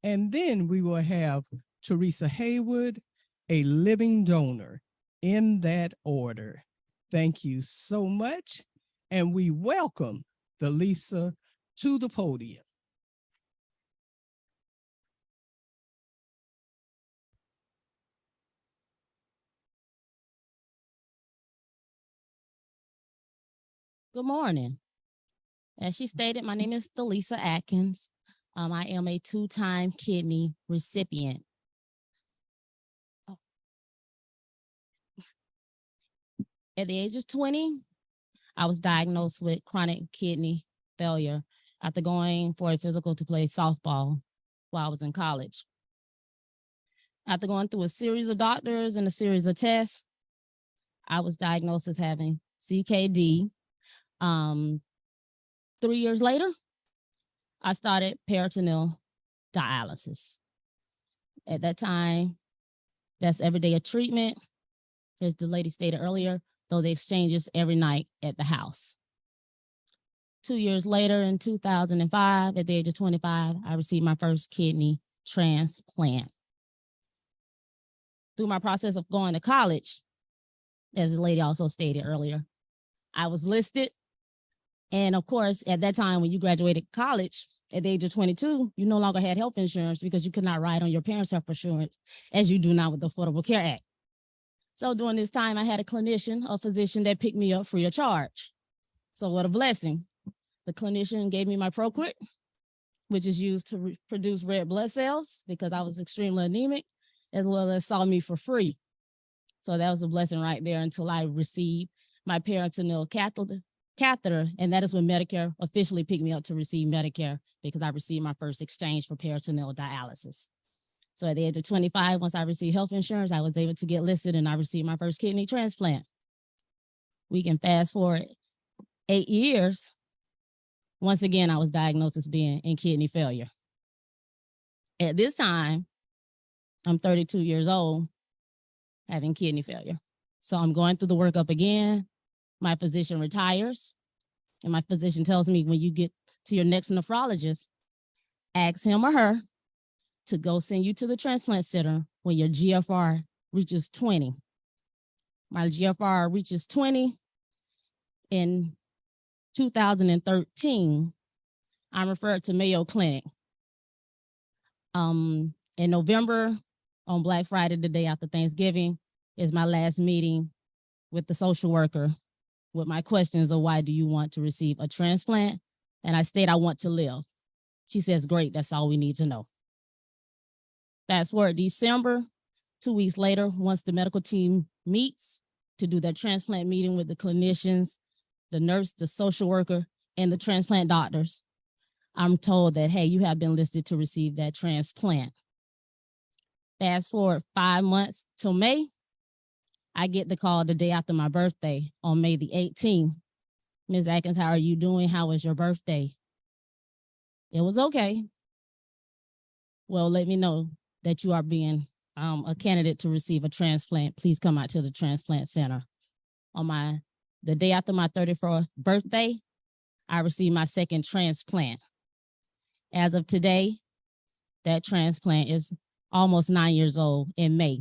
And then we will have Teresa Haywood, a living donor, in that order. Thank you so much. And we welcome Thalisa to the podium. Good morning. As she stated, my name is Thalisa Atkins. I am a two-time kidney recipient. At the age of 20, I was diagnosed with chronic kidney failure after going for a physical to play softball while I was in college. After going through a series of doctors and a series of tests, I was diagnosed as having CKD. 3 years later, I started peritoneal dialysis. At that time, that's every day of treatment. As the lady stated earlier, though the exchanges every night at the house. 2 years later, in 2005, at the age of 25, I received my first kidney transplant. Through my process of going to college, as the lady also stated earlier, I was listed. And of course, at that time, when you graduated college, at the age of 22, you no longer had health insurance because you could not ride on your parents' health insurance as you do now with the Affordable Care Act. So during this time, I had a clinician, a physician that picked me up free of charge. So what a blessing. The clinician gave me my ProQuick, which is used to produce red blood cells because I was extremely anemic, as well as saw me for free. So that was a blessing right there until I received my peritoneal catheter, and that is when Medicare officially picked me up to receive Medicare because I received my first exchange for peritoneal dialysis. So at the age of 25, once I received health insurance, I was able to get listed and I received my first kidney transplant. We can fast forward 8 years. Once again, I was diagnosed as being in kidney failure. At this time, I'm 32 years old, having kidney failure. So I'm going through the workup again. My physician retires, and my physician tells me when you get to your next nephrologist, ask him or her to go send you to the transplant center when your GFR reaches 20. My GFR reaches 20 in 2013. I'm referred to Mayo Clinic. In November, on Black Friday, the day after Thanksgiving, is my last meeting with the social worker with my questions of why do you want to receive a transplant? And I state I want to live. She says, great, that's all we need to know. Fast forward December, 2 weeks later, once the medical team meets to do their transplant meeting with the clinicians, the nurse, the social worker, and the transplant doctors, I'm told that, hey, you have been listed to receive that transplant. Fast forward 5 months till May, I get the call the day after my birthday on May the 18th. Ms. Atkins, how are you doing? How was your birthday? It was okay. Well, let me know that you are being a candidate to receive a transplant. Please come out to the transplant center. On the day after my 34th birthday, I received my second transplant. As of today, that transplant is almost 9 years old in May.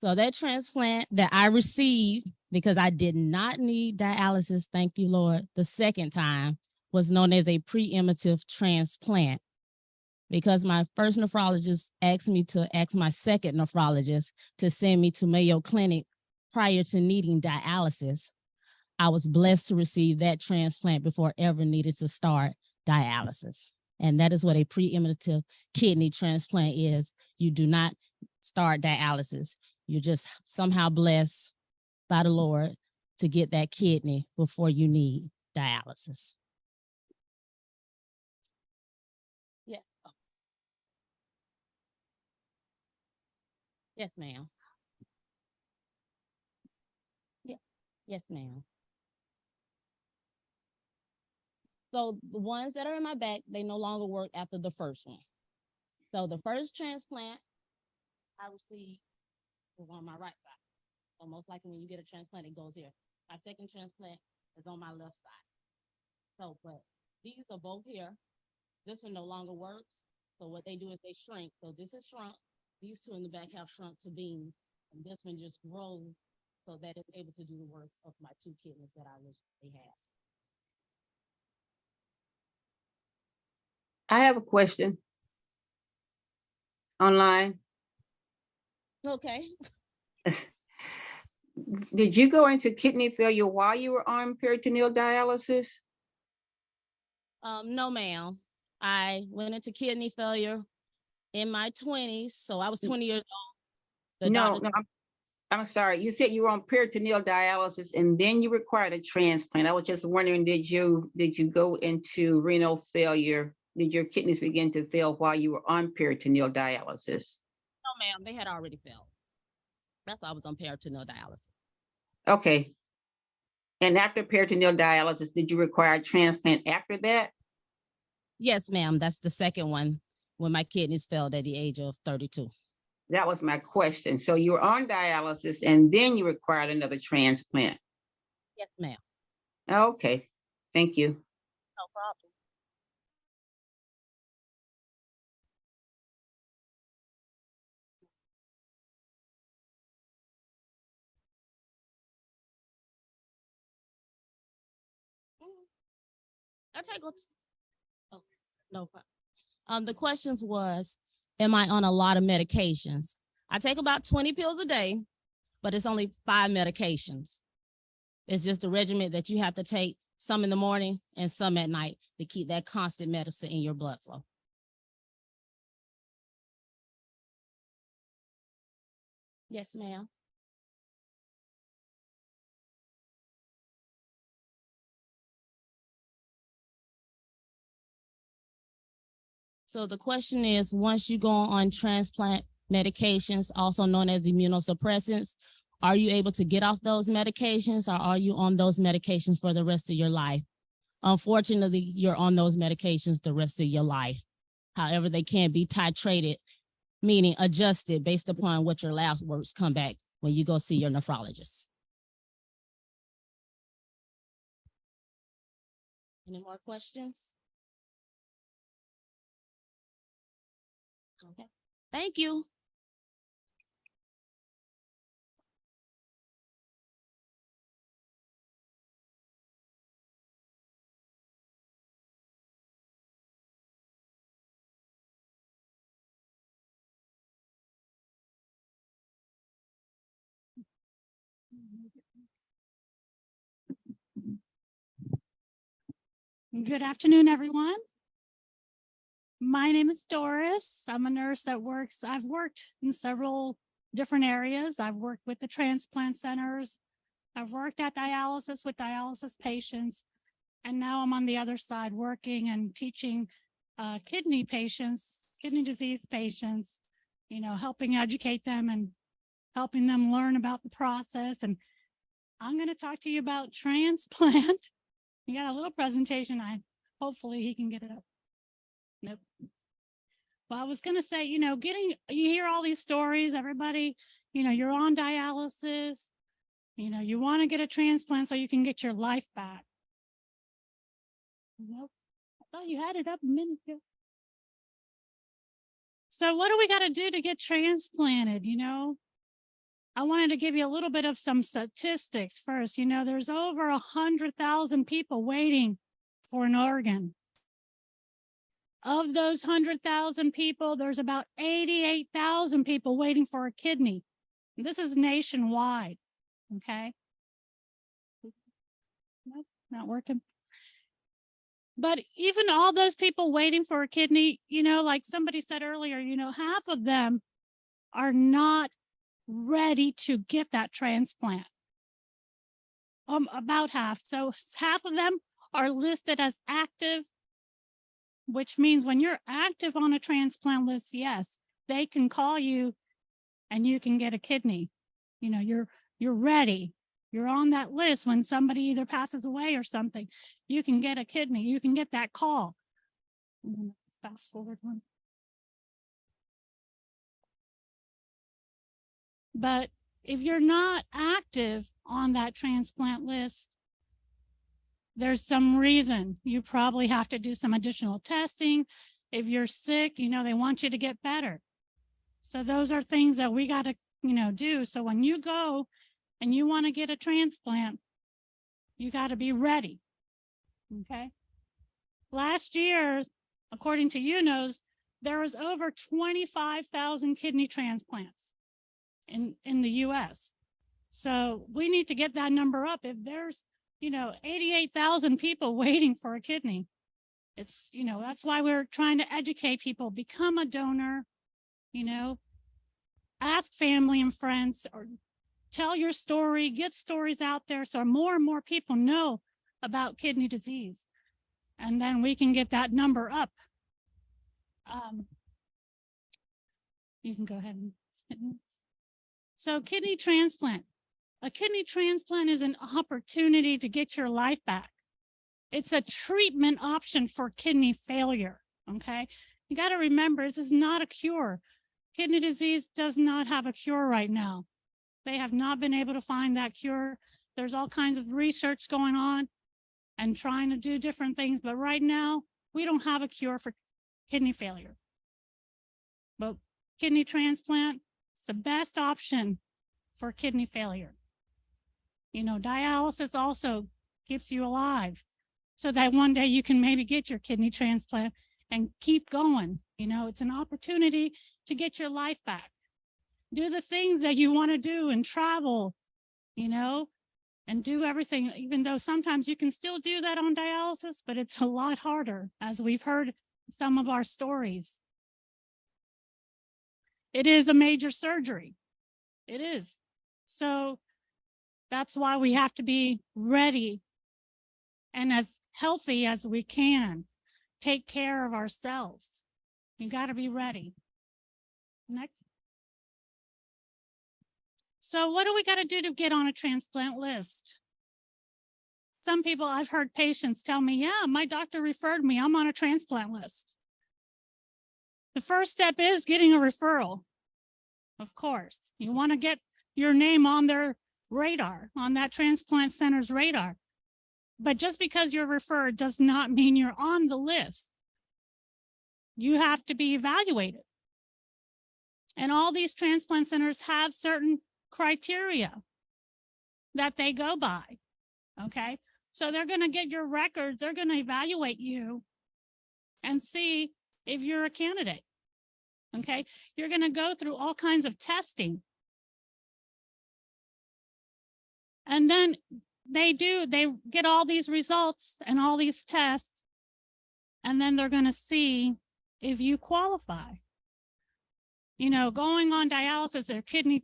So that transplant that I received, because I did not need dialysis, thank you, Lord, the second time, was known as a preemptive transplant. Because my first nephrologist asked me to ask my second nephrologist to send me to Mayo Clinic prior to needing dialysis, I was blessed to receive that transplant before I ever needed to start dialysis. And that is what a preemptive kidney transplant is. You do not start dialysis. You're just somehow blessed by the Lord to get that kidney before you need dialysis. Yeah. Yes, ma'am. Yeah. Yes, ma'am. So the ones that are in my back, they no longer work after the first one. So the first transplant I received was on my right side. So most likely when you get a transplant, it goes here. My second transplant is on my left side. So, but these are both here. This one no longer works. So what they do is they shrink. So this is shrunk. These two in the back have shrunk to beans. And this one just grows so that it's able to do the work of my two kidneys that I originally had. I have a question. Online, Okay. did you go into kidney failure while you were on peritoneal dialysis? No, ma'am. I went into kidney failure in my 20s. So I was 20 years old. The No, doctors- no, I'm sorry. You said you were on peritoneal dialysis and then you required a transplant. I was just wondering, did you go into renal failure? Did your kidneys begin to fail while you were on peritoneal dialysis? No, ma'am. They had already failed. That's why I was on peritoneal dialysis. Okay. And after peritoneal dialysis, did you require a transplant after that? Yes, ma'am. That's the second one when my kidneys failed at the age of 32. That was my question. So you were on dialysis and then you required another transplant. Yes, ma'am. Okay, thank you. No problem. I take a oh, no problem. The questions was, am I on a lot of medications? I take about 20 pills a day, but it's only 5 medications. It's just a regimen that you have to take some in the morning and some at night to keep that constant medicine in your blood flow. Yes, ma'am. So the question is, once you go on transplant medications, also known as immunosuppressants, are you able to get off those medications or are you on those medications for the rest of your life? Unfortunately, you're on those medications the rest of your life. However, they can be titrated, meaning adjusted based upon what your lab works come back when you go see your nephrologist. Any more questions? Okay, thank you. Good afternoon, everyone. My name is Doris. I'm a nurse that I've worked in several different areas. I've worked with the transplant centers. I've worked at dialysis with dialysis patients. And now I'm on the other side working and teaching kidney patients, kidney disease patients, helping educate them and helping them learn about the process. And I'm going to talk to you about transplant. You got a little presentation. Hopefully he can get it up. Nope. Well, I was going to say, you hear all these stories, everybody, you're on dialysis, you want to get a transplant so you can get your life back. Nope. I thought you had it up a minute ago. So what do we got to do to get transplanted? I wanted to give you a little bit of some statistics first. There's over 100,000 people waiting for an organ. Of those 100,000 people, there's about 88,000 people waiting for a kidney. This is nationwide, okay? not working. But even all those people waiting for a kidney, you know, like somebody said earlier, you know, half of them are not ready to get that transplant. About half. So half of them are listed as active, which means when you're active on a transplant list, yes, they can call you and you can get a kidney. You know, you're ready. You're on that list when somebody either passes away or something. You can get a kidney. You can get that call. Fast forward one. But if you're not active on that transplant list, there's some reason you probably have to do some additional testing. If you're sick, you know, they want you to get better. So those are things that we got to, you know, do. So when you go and you want to get a transplant, you got to be ready. Okay. Last year, according to UNOS, there was over 25,000 kidney transplants in the US. So we need to get that number up. If there's, you know, 88,000 people waiting for a kidney, it's, you know, that's why we're trying to educate people, become a donor, you know, ask family and friends, or tell your story, get stories out there so more and more people know about kidney disease. And then we can get that number up. You can go ahead and sit. So kidney transplant. A kidney transplant is an opportunity to get your life back. It's a treatment option for kidney failure, okay? You got to remember, this is not a cure. Kidney disease does not have a cure right now. They have not been able to find that cure. There's all kinds of research going on and trying to do different things, but right now, we don't have a cure for kidney failure. But kidney transplant, it's the best option for kidney failure. You know, dialysis also keeps you alive so that one day you can maybe get your kidney transplant and keep going. You know, it's an opportunity to get your life back. Do the things that you want to do and travel, you know, and do everything, even though sometimes you can still do that on dialysis, but it's a lot harder, as we've heard some of our stories. It is a major surgery. It is. So that's why we have to be ready and as healthy as we can. Take care of ourselves. You got to be ready. Next. So what do we got to do to get on a transplant list? Some people, I've heard patients tell me, yeah, my doctor referred me, I'm on a transplant list. The first step is getting a referral. Of course, you want to get your name on their radar, on that transplant center's radar. But just because you're referred does not mean you're on the list. You have to be evaluated. And all these transplant centers have certain criteria that they go by, okay? So they're gonna get your records, they're gonna evaluate you and see if you're a candidate, okay? You're gonna go through all kinds of testing. And then they get all these results and all these tests, and then they're gonna see if you qualify. You know, going on dialysis or kidney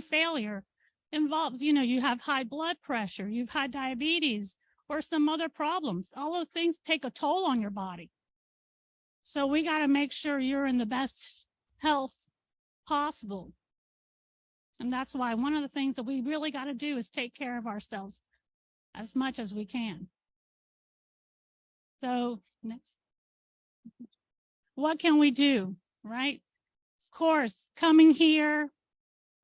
failure involves, you know, you have high blood pressure, you've had diabetes or some other problems. All those things take a toll on your body. So we got to make sure you're in the best health possible. And that's why one of the things that we really got to do is take care of ourselves as much as we can. So next. What can we do, right? Of course, coming here,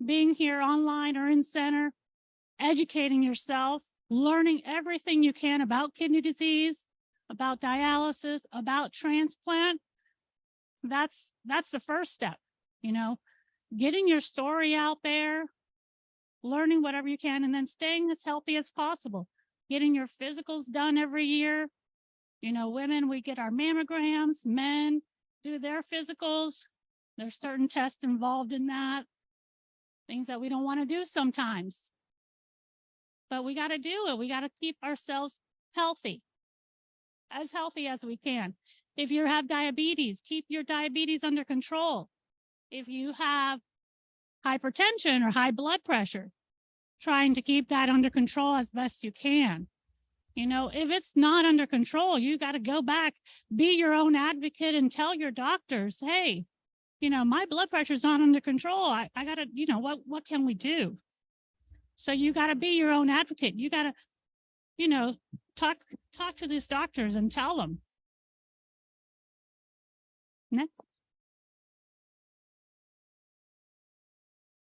being here online or in center, educating yourself, learning everything you can about kidney disease, about dialysis, about transplant. That's the first step, you know, getting your story out there, learning whatever you can, and then staying as healthy as possible, getting your physicals done every year. You know, women, we get our mammograms, men do their physicals. There's certain tests involved in that, things that we don't want to do sometimes. but we got to do it. We got to keep ourselves healthy as we can. If you have diabetes, keep your diabetes under control. If you have hypertension or high blood pressure, trying to keep that under control as best you can. You know, if it's not under control, you got to go back, be your own advocate and tell your doctors, hey, you know, my blood pressure is not under control. I got to, you know, what can we do? So you got to be your own advocate. You got to, you know, talk to these doctors and tell them. Next.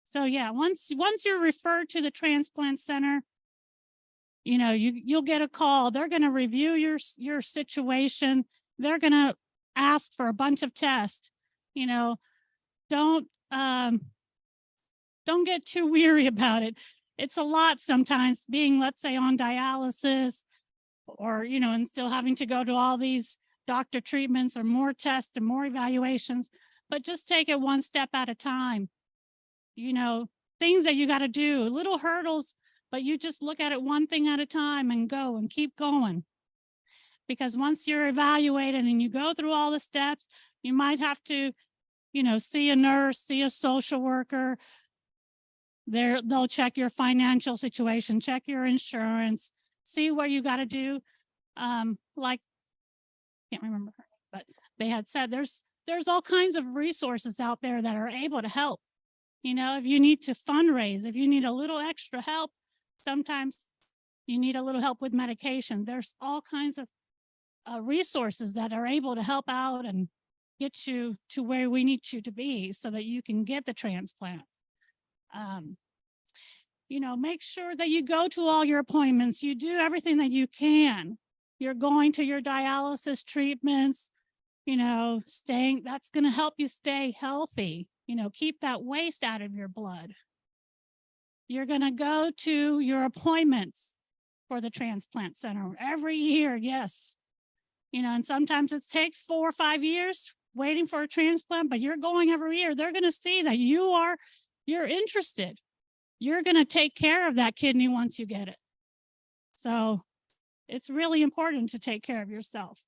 So yeah, once you're referred to the transplant center, you know, you'll get a call. They're going to review your situation. They're going to ask for a bunch of tests. You know, don't get too weary about it. It's a lot sometimes being, let's say, on dialysis, or, you know, and still having to go to all these doctor treatments or more tests and more evaluations, but just take it one step at a time. You know, things that you got to do, little hurdles, but you just look at it one thing at a time and go and keep going. Because once you're evaluated and you go through all the steps, you might have to, you know, see a nurse, see a social worker. They'll check your financial situation, check your insurance, see what you got to do. Like, can't remember her, but they had said there's all kinds of resources out there that are able to help. You know, if you need to fundraise, if you need a little extra help, sometimes you need a little help with medication. There's all kinds of resources that are able to help out and get you to where we need you to be so that you can get the transplant. You know, make sure that you go to all your appointments. You do everything that you can. You're going to your dialysis treatments, you know, that's going to help you stay healthy. You know, keep that waste out of your blood. You're going to go to your appointments for the transplant center every year. Yes. You know, and sometimes it takes 4 or 5 years waiting for a transplant, but you're going every year. They're going to see that you're interested. You're going to take care of that kidney once you get it. So it's really important to take care of yourself.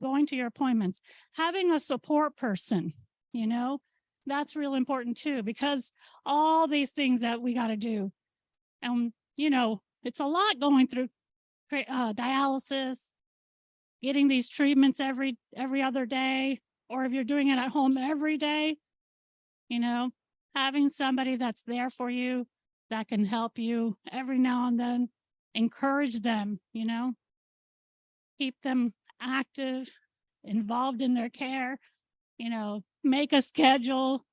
Going to your appointments, having a support person, you know, that's real important too, because all these things that we got to do, and you know, it's a lot going through dialysis, getting these treatments every other day, or if you're doing it at home every day, you know, having somebody that's there for you, that can help you every now and then, encourage them, you know, keep them active, involved in their care, you know, make a schedule.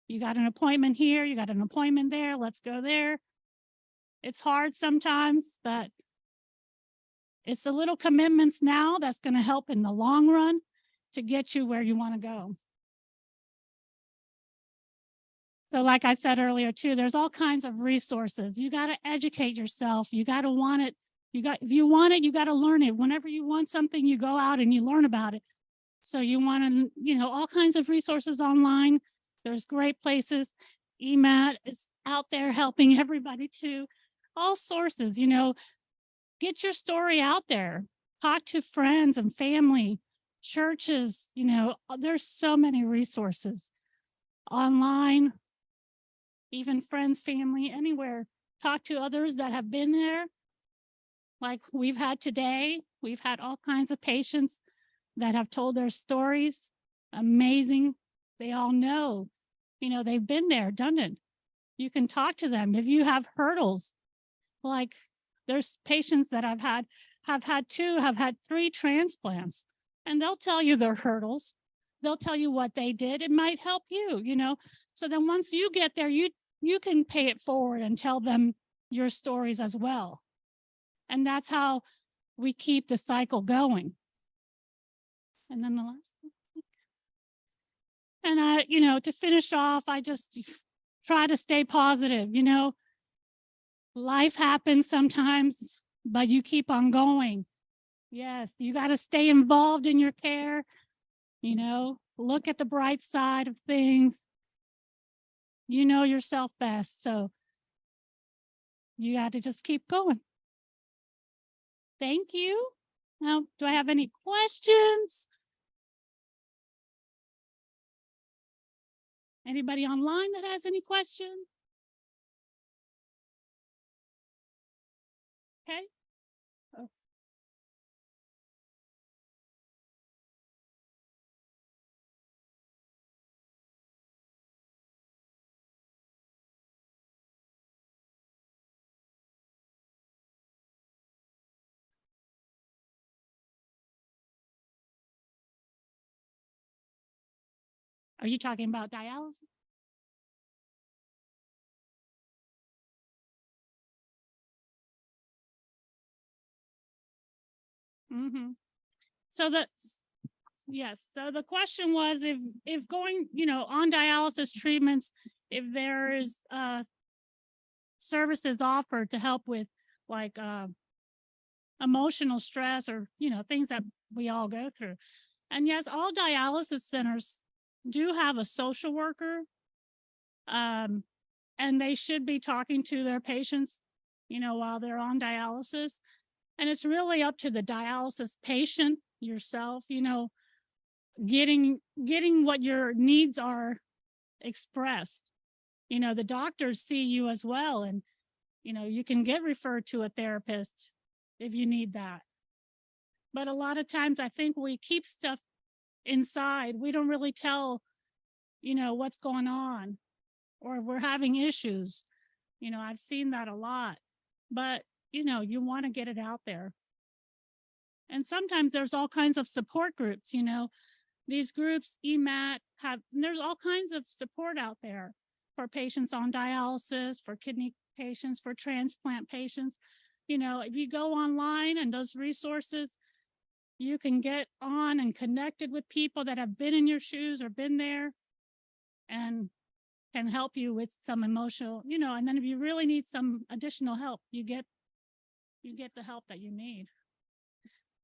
You got an appointment here, you got an appointment there, let's go there. It's hard sometimes, but it's the little commitments now that's going to help in the long run to get you where you want to go. So like I said earlier too, there's all kinds of resources. You got to educate yourself. You got to want it. If you want it, you got to learn it. Whenever you want something, you go out and you learn about it. So you want to, you know, all kinds of resources online. There's great places. EMAT is out there helping everybody too. All sources, you know, get your story out there. Talk to friends and family, churches, you know, there's so many resources online, even friends, family, anywhere. Talk to others that have been there. Like we've had today, we've had all kinds of patients that have told their stories. Amazing. They all know, you know, they've been there, done it. You can talk to them. If you have hurdles, like there's patients that have had 3 transplants, and they'll tell you their hurdles. They'll tell you what they did. It might help you, you know. So then once you get there, you can pay it forward and tell them your stories as well. And that's how we keep the cycle going. And then the last one. And you know, to finish off, I just try to stay positive. You know, life happens sometimes, but you keep on going. Yes, you got to stay involved in your care. You know, look at the bright side of things. You know yourself best. So you got to just keep going. Thank you. Now, do I have any questions? Anybody online that has any questions? Okay. Are you talking about dialysis? Mm-hmm. So yes. So the question was if going, on dialysis treatments, if there is services offered to help with like emotional stress or, things that we all go through. And yes, all dialysis centers do have a social worker. And they should be talking to their patients, while they're on dialysis. And it's really up to the dialysis patient yourself, getting what your needs are expressed. The doctors see you as well, and you can get referred to a therapist if you need that. But a lot of times I think we keep stuff inside. We don't really tell, what's going on, or if we're having issues. I've seen that a lot, but you want to get it out there. And sometimes there's all kinds of support groups, these groups, EMAT there's all kinds of support out there for patients on dialysis, for kidney patients, for transplant patients. If you go online and those resources, you can get on and connected with people that have been in your shoes or been there and can help you with some emotional, and then if you really need some additional help, you get the help that you need.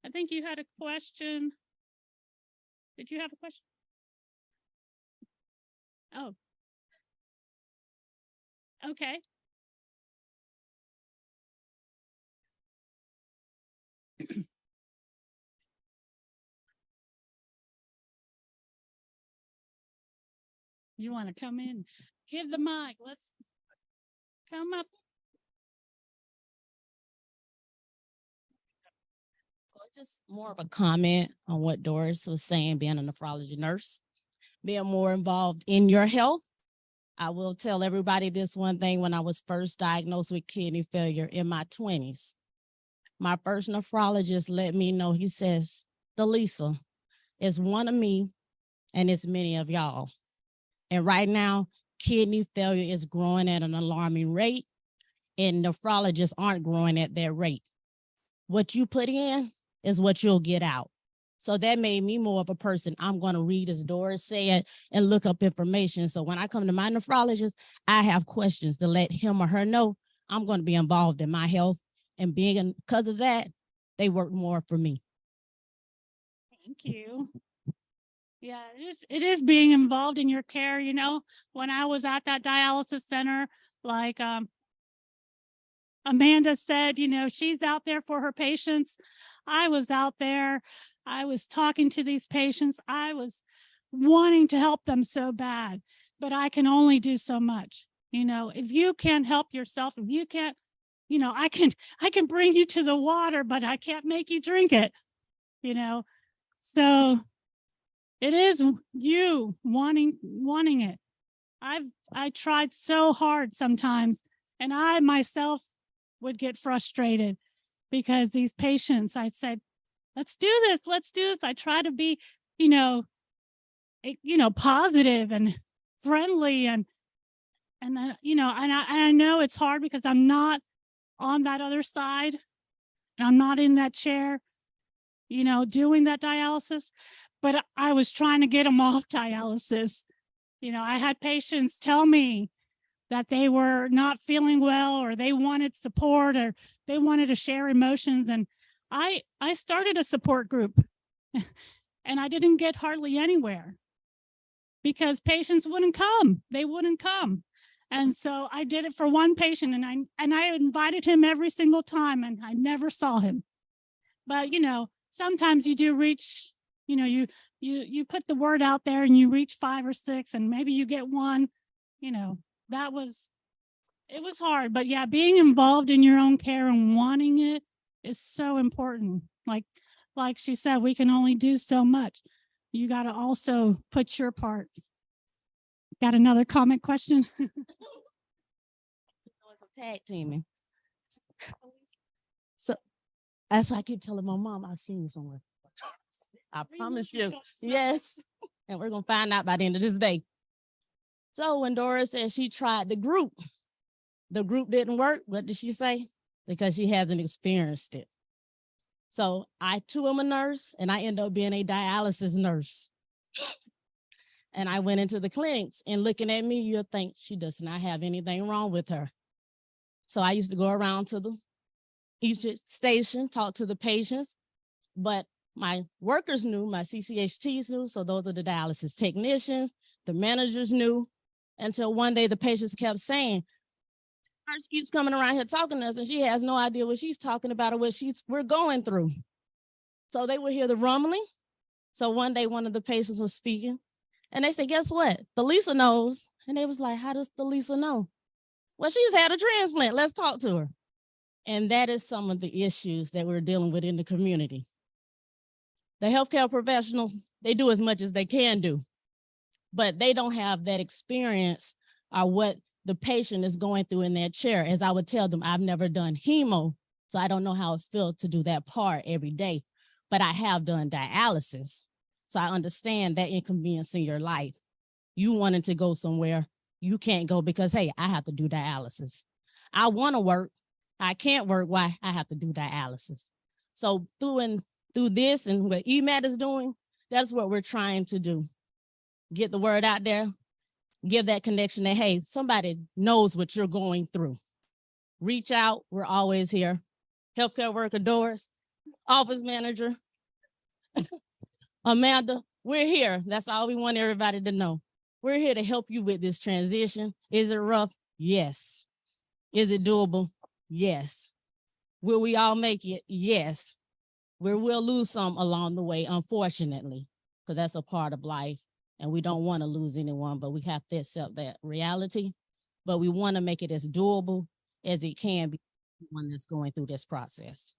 I think you had a question. Did you have a question? Oh. Okay. You want to come in? Give the mic. Let's come up. So it's just more of a comment on what Doris was saying, being a nephrology nurse, being more involved in your health. I will tell everybody this one thing. When I was first diagnosed with kidney failure in my 20s, my first nephrologist let me know, he says, Delisa, it's one of me and it's many of y'all. And right now, kidney failure is growing at an alarming rate, and nephrologists aren't growing at that rate. What you put in is what you'll get out. So that made me more of a person. I'm going to read, as Doris said, and look up information. So when I come to my nephrologist, I have questions to let him or her know I'm going to be involved in my health, and because of that, they work more for me. Thank you. Yeah, it is being involved in your care. When I was at that dialysis center, like Amanda said, she's out there for her patients. I was out there. I was talking to these patients. I was wanting to help them so bad, but I can only do so much. If you can't help yourself, if you can't, I can bring you to the water, but I can't make you drink it, so it is you wanting it. I tried so hard sometimes, and I myself would get frustrated because these patients, I'd say, let's do this. I try to be, positive and friendly, and then, and I know it's hard because I'm not on that other side, and I'm not in that chair, doing that dialysis, but I was trying to get them off dialysis. I had patients tell me that they were not feeling well, or they wanted support, or they wanted to share emotions. And I started a support group and I didn't get hardly anywhere because patients wouldn't come. They wouldn't come. And so I did it for one patient, and I invited him every single time, and I never saw him. But, sometimes you do reach, you put the word out there and you reach 5 or 6 and maybe you get one, it was hard. But yeah, being involved in your own care and wanting it is so important. Like she said, we can only do so much. You got to also put your part. Got another comment question? Tag teaming. So that's why I keep telling my mom I've seen you somewhere. I promise you. Yes. And we're gonna find out by the end of this day. So when Dora said she tried the group didn't work. What did she say? Because she hasn't experienced it. So I too am a nurse, and I end up being a dialysis nurse. And I went into the clinics, and looking at me, you'll think she does not have anything wrong with her. So I used to go around to each station, talk to the patients, but my workers knew, my CCHTs knew, so those are the dialysis technicians, the managers knew, until one day the patients kept saying, nurse keeps coming around here talking to us, and she has no idea what she's talking about or what we're going through. So they would hear the rumbling. So one day one of the patients was speaking, and they said, guess what? Thalisa knows. And they was like, how does Thalisa know? Well, she's had a transplant. Let's talk to her. And that is some of the issues that we're dealing with in the community. The healthcare professionals, they do as much as they can do, but they don't have that experience or what the patient is going through in their chair. As I would tell them, I've never done hemo, so I don't know how it feels to do that part every day, but I have done dialysis. So I understand that inconvenience in your life. You wanted to go somewhere, you can't go because, hey, I have to do dialysis. I want to work, I can't work. Why? I have to do dialysis. So through this and what EMAT is doing, that's what we're trying to do. Get the word out there, give that connection that, hey, somebody knows what you're going through. Reach out, we're always here. Healthcare worker Doris, office manager, Amanda, we're here. That's all we want everybody to know. We're here to help you with this transition. Is it rough? Yes. Is it doable? Yes. Will we all make it? Yes. We'll lose some along the way, unfortunately, because that's a part of life. And we don't want to lose anyone, but we have to accept that reality. But we want to make it as doable as it can be for one that's going through this process.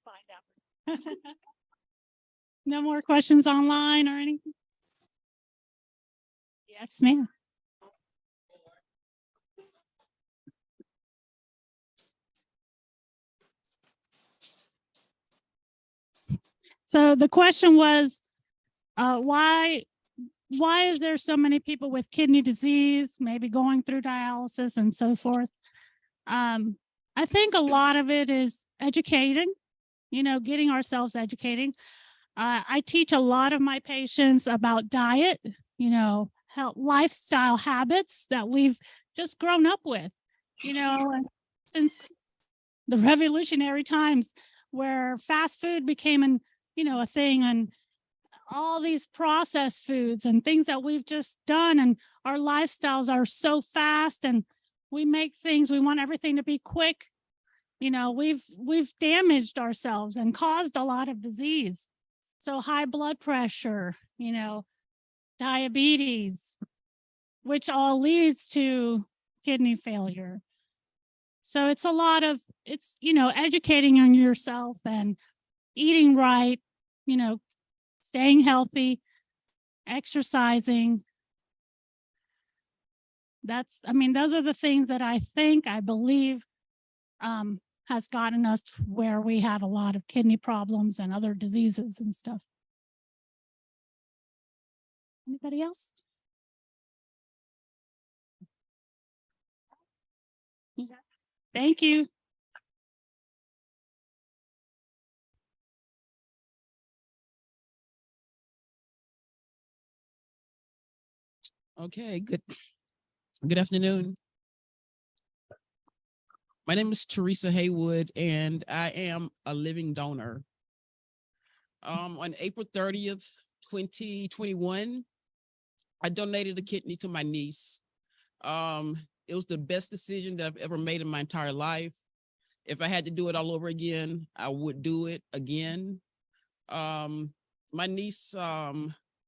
Find out. No more questions online or anything? Yes, ma'am. So the question was, why is there so many people with kidney disease, maybe going through dialysis and so forth? I think a lot of it is educating, getting ourselves educating. I teach a lot of my patients about diet, health, lifestyle habits that we've just grown up with, since the revolutionary times where fast food became a thing, and all these processed foods and things that we've just done, and our lifestyles are so fast, and we want everything to be quick. We've damaged ourselves and caused a lot of disease. So high blood pressure, diabetes, which all leads to kidney failure. So it's educating on yourself and eating right, staying healthy, exercising. Those are the things that I believe has gotten us where we have a lot of kidney problems and other diseases and stuff. Anybody else? Thank you. Okay, good afternoon. My name is Teresa Haywood, and I am a living donor. On April 30th, 2021, I donated a kidney to my niece. It was the best decision that I've ever made in my entire life. If I had to do it all over again, I would do it again. My niece,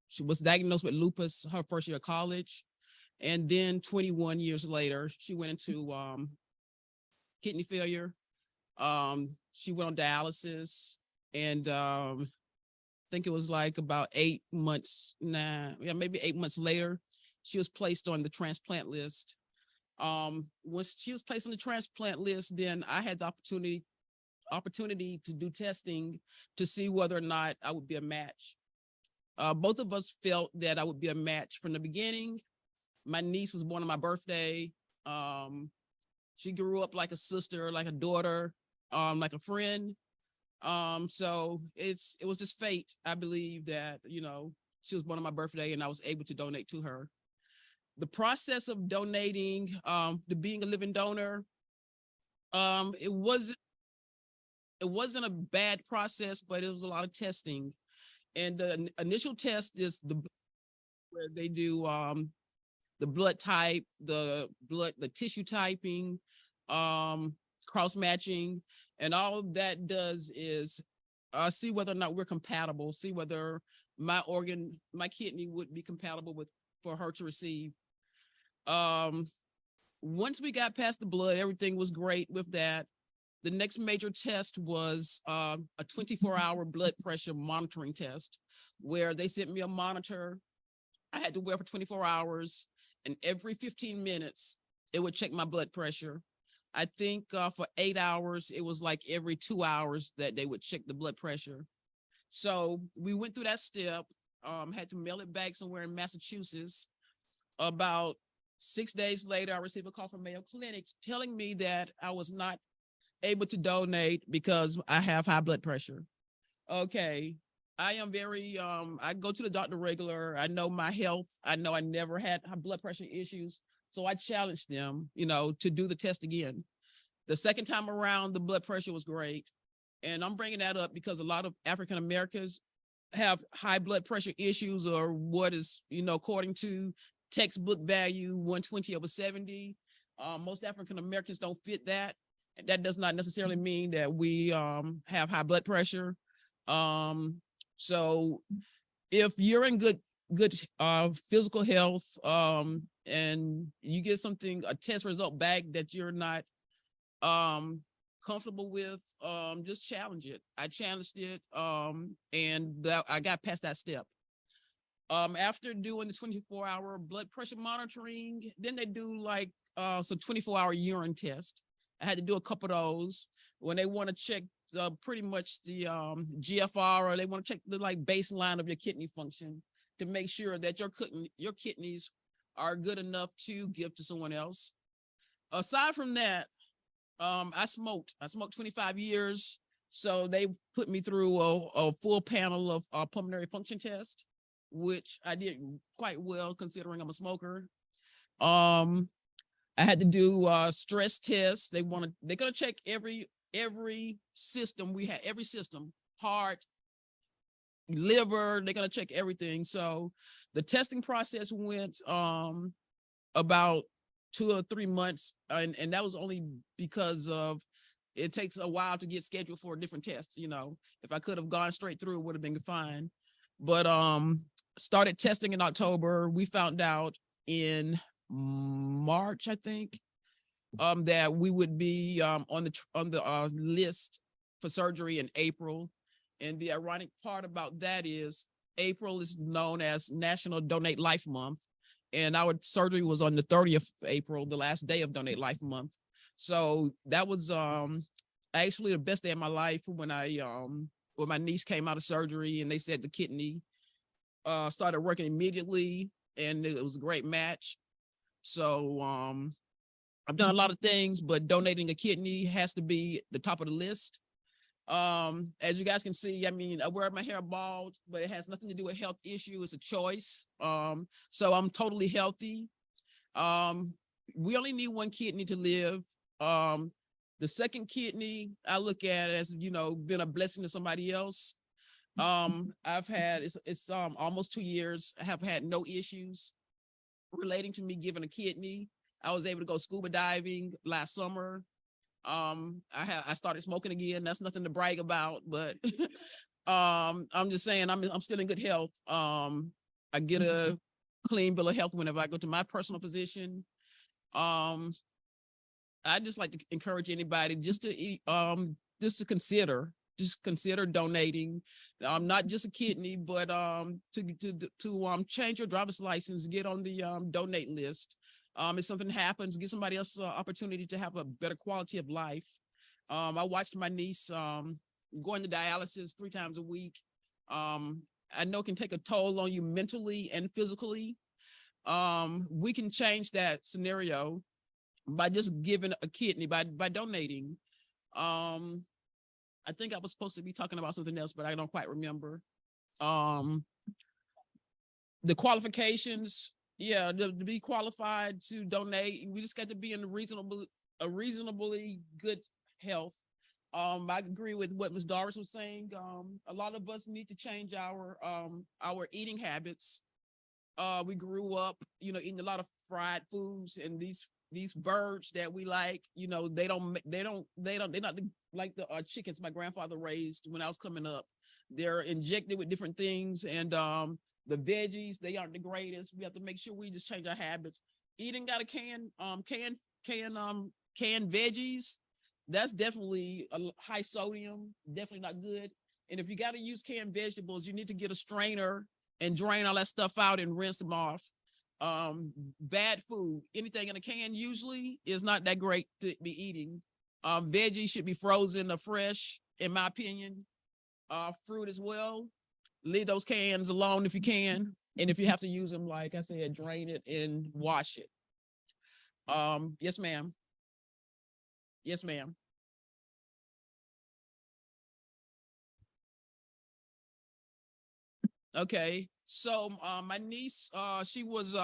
she was diagnosed with lupus her first year of college. And then 21 years later, she went into kidney failure. She went on dialysis, and I think it was like about 8 months, maybe 8 months later, she was placed on the transplant list. Once she was placed on the transplant list, then I had the opportunity to do testing to see whether or not I would be a match. Both of us felt that I would be a match from the beginning. My niece was born on my birthday. She grew up like a sister, like a daughter, like a friend. So it was just fate, I believe, that, you know, she was born on my birthday and I was able to donate to her. The process of donating, to being a living donor, it wasn't a bad process, but it was a lot of testing. And the initial test is where they do the blood type, the tissue typing, cross matching, and all that does is see whether or not we're compatible, see whether my kidney would be compatible for her to receive. Once we got past the blood, everything was great with that. The next major test was a 24-hour blood pressure monitoring test, where they sent me a monitor I had to wear for 24 hours, and every 15 minutes, it would check my blood pressure. I think for 8 hours, it was like every 2 hours that they would check the blood pressure. So we went through that step, had to mail it back somewhere in Massachusetts. About 6 days later, I received a call from Mayo Clinic telling me that I was not able to donate because I have high blood pressure. Okay, I am very, I go to the doctor regular. I know my health. I know I never had high blood pressure issues. So I challenged them, you know, to do the test again. The second time around, the blood pressure was great. And I'm bringing that up because a lot of African Americans have high blood pressure issues, or what is, you know, according to textbook value, 120/70. Most African Americans don't fit that. And that does not necessarily mean that we have high blood pressure. So if you're in good physical health, and you get a test result back that you're not comfortable with, just challenge it. I challenged it, and I got past that step. After doing the 24-hour blood pressure monitoring, then they do like some 24-hour urine test. I had to do a couple of those when they want to check pretty much the GFR, or they want to check the like baseline of your kidney function to make sure that your kidneys are good enough to give to someone else. Aside from that, I smoked 25 years. So they put me through a full panel of pulmonary function test, which I did quite well considering I'm a smoker. I had to do stress tests. They're gonna check every system we had, every system, heart, liver, they're gonna check everything. So the testing process went about 2 or 3 months, and that was only because of it takes a while to get scheduled for a different test. You know, if I could have gone straight through, it would have been fine. But started testing in October. We found out in March, I think, that we would be on the list for surgery in April. And the ironic part about that is April is known as National Donate Life Month. And our surgery was on the 30th of April, the last day of Donate Life Month. So that was actually the best day of my life when when my niece came out of surgery and they said the kidney started working immediately, and it was a great match. So I've done a lot of things, but donating a kidney has to be the top of the list. As you guys can see, I mean, I wear my hair bald, but it has nothing to do with health issue. It's a choice. So I'm totally healthy. We only need one kidney to live. The second kidney, I look at it as, you know, been a blessing to somebody else. I've had, it's almost 2 years. I have had no issues relating to me giving a kidney. I was able to go scuba diving last summer. I started smoking again. That's nothing to brag about, but I'm just saying I'm still in good health. I get a clean bill of health whenever I go to my personal physician. I just like to encourage anybody just to consider donating, not just a kidney, but to change your driver's license, get on the donate list. If something happens, give somebody else an opportunity to have a better quality of life. I watched my niece going to dialysis 3 times a week. I know it can take a toll on you mentally and physically. We can change that scenario by just giving a kidney, by donating. I think I was supposed to be talking about something else, but I don't quite remember. The qualifications, yeah, to be qualified to donate, we just got to be in a reasonably good health. I agree with what Ms. Doris was saying. A lot of us need to change our eating habits. We grew up, eating a lot of fried foods, and these birds that we like, they're not like the chickens my grandfather raised when I was coming up. They're injected with different things, and the veggies, they aren't the greatest. We have to make sure we just change our habits. Eating out of canned veggies, that's definitely a high sodium, definitely not good. And if you got to use canned vegetables, you need to get a strainer and drain all that stuff out and rinse them off. Bad food, anything in a can usually is not that great to be eating. Veggies should be frozen or fresh, in my opinion. Fruit as well. Leave those cans alone if you can. And if you have to use them, like I said, drain it and wash it. Yes, ma'am. Yes, ma'am. Okay. So my niece, she was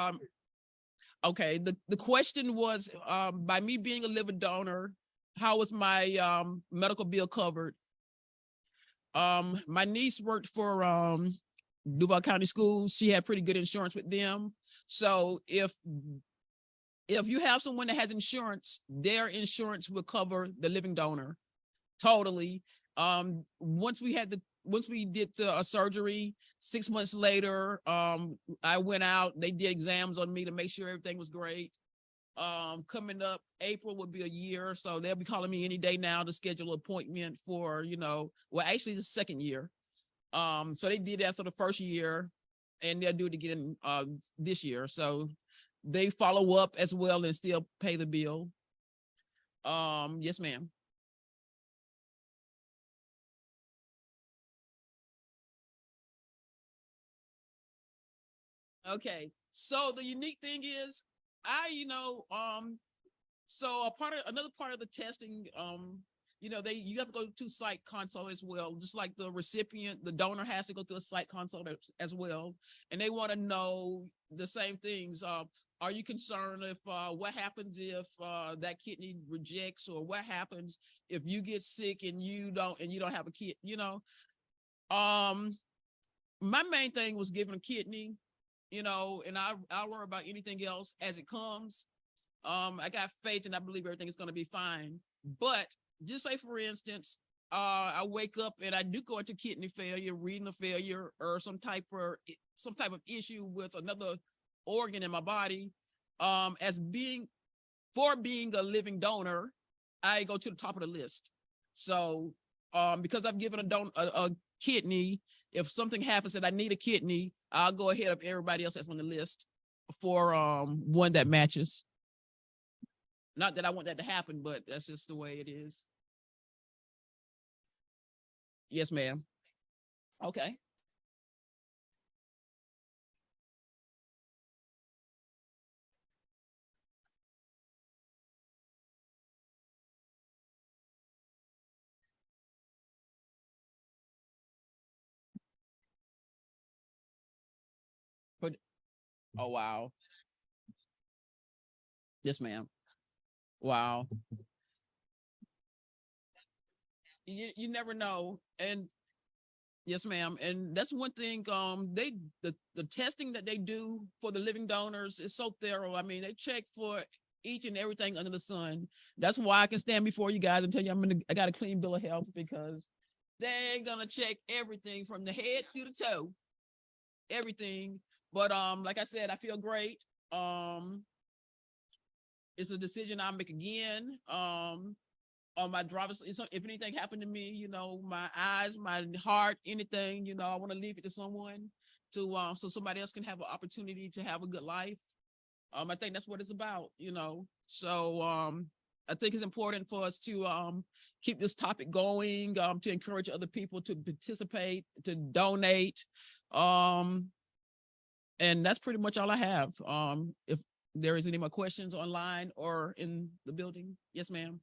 okay. The question was, by me being a liver donor, how was my medical bill covered? My niece worked for Duval County Schools. She had pretty good insurance with them. So if you have someone that has insurance, their insurance will cover the living donor totally. Once we did the surgery, 6 months later, I went out, they did exams on me to make sure everything was great. Coming up, April would be a year. So they'll be calling me any day now to schedule an appointment for, well, actually the second year. So they did that for the first year, and they'll do it again this year. So they follow up as well and still pay the bill. Yes, ma'am. Okay. So the unique thing is, so another part of the testing, you have to go to site consult as well, just like the recipient, the donor has to go through a site consult as well. And they want to know the same things. Are you concerned if what happens if that kidney rejects, or what happens if you get sick and you don't have a kid, my main thing was giving a kidney, and I'll worry about anything else as it comes. I got faith and I believe everything is going to be fine. But just say, for instance, I wake up and I do go into kidney failure, renal failure, or some type of issue with another organ in my body. Being a living donor, I go to the top of the list. So because I've given a kidney, if something happens that I need a kidney, I'll go ahead of everybody else that's on the list for one that matches. Not that I want that to happen, but that's just the way it is. Yes, ma'am. Okay. But oh wow. Yes, ma'am. Wow. You never know. And yes, ma'am. And that's one thing. The testing that they do for the living donors is so thorough. I mean, they check for each and everything under the sun. That's why I can stand before you guys and tell you I got a clean bill of health, because they're gonna check everything from the head to the toe, everything. But like I said, I feel great. It's a decision I'll make again. On my driver's, if anything happened to me, you know, my eyes, my heart, anything, you know, I want to leave it to someone to so somebody else can have an opportunity to have a good life. I think that's what it's about, you know. So I think it's important for us to keep this topic going, to encourage other people to participate, to donate. And that's pretty much all I have. If there is any more questions online or in the building. Yes, ma'am.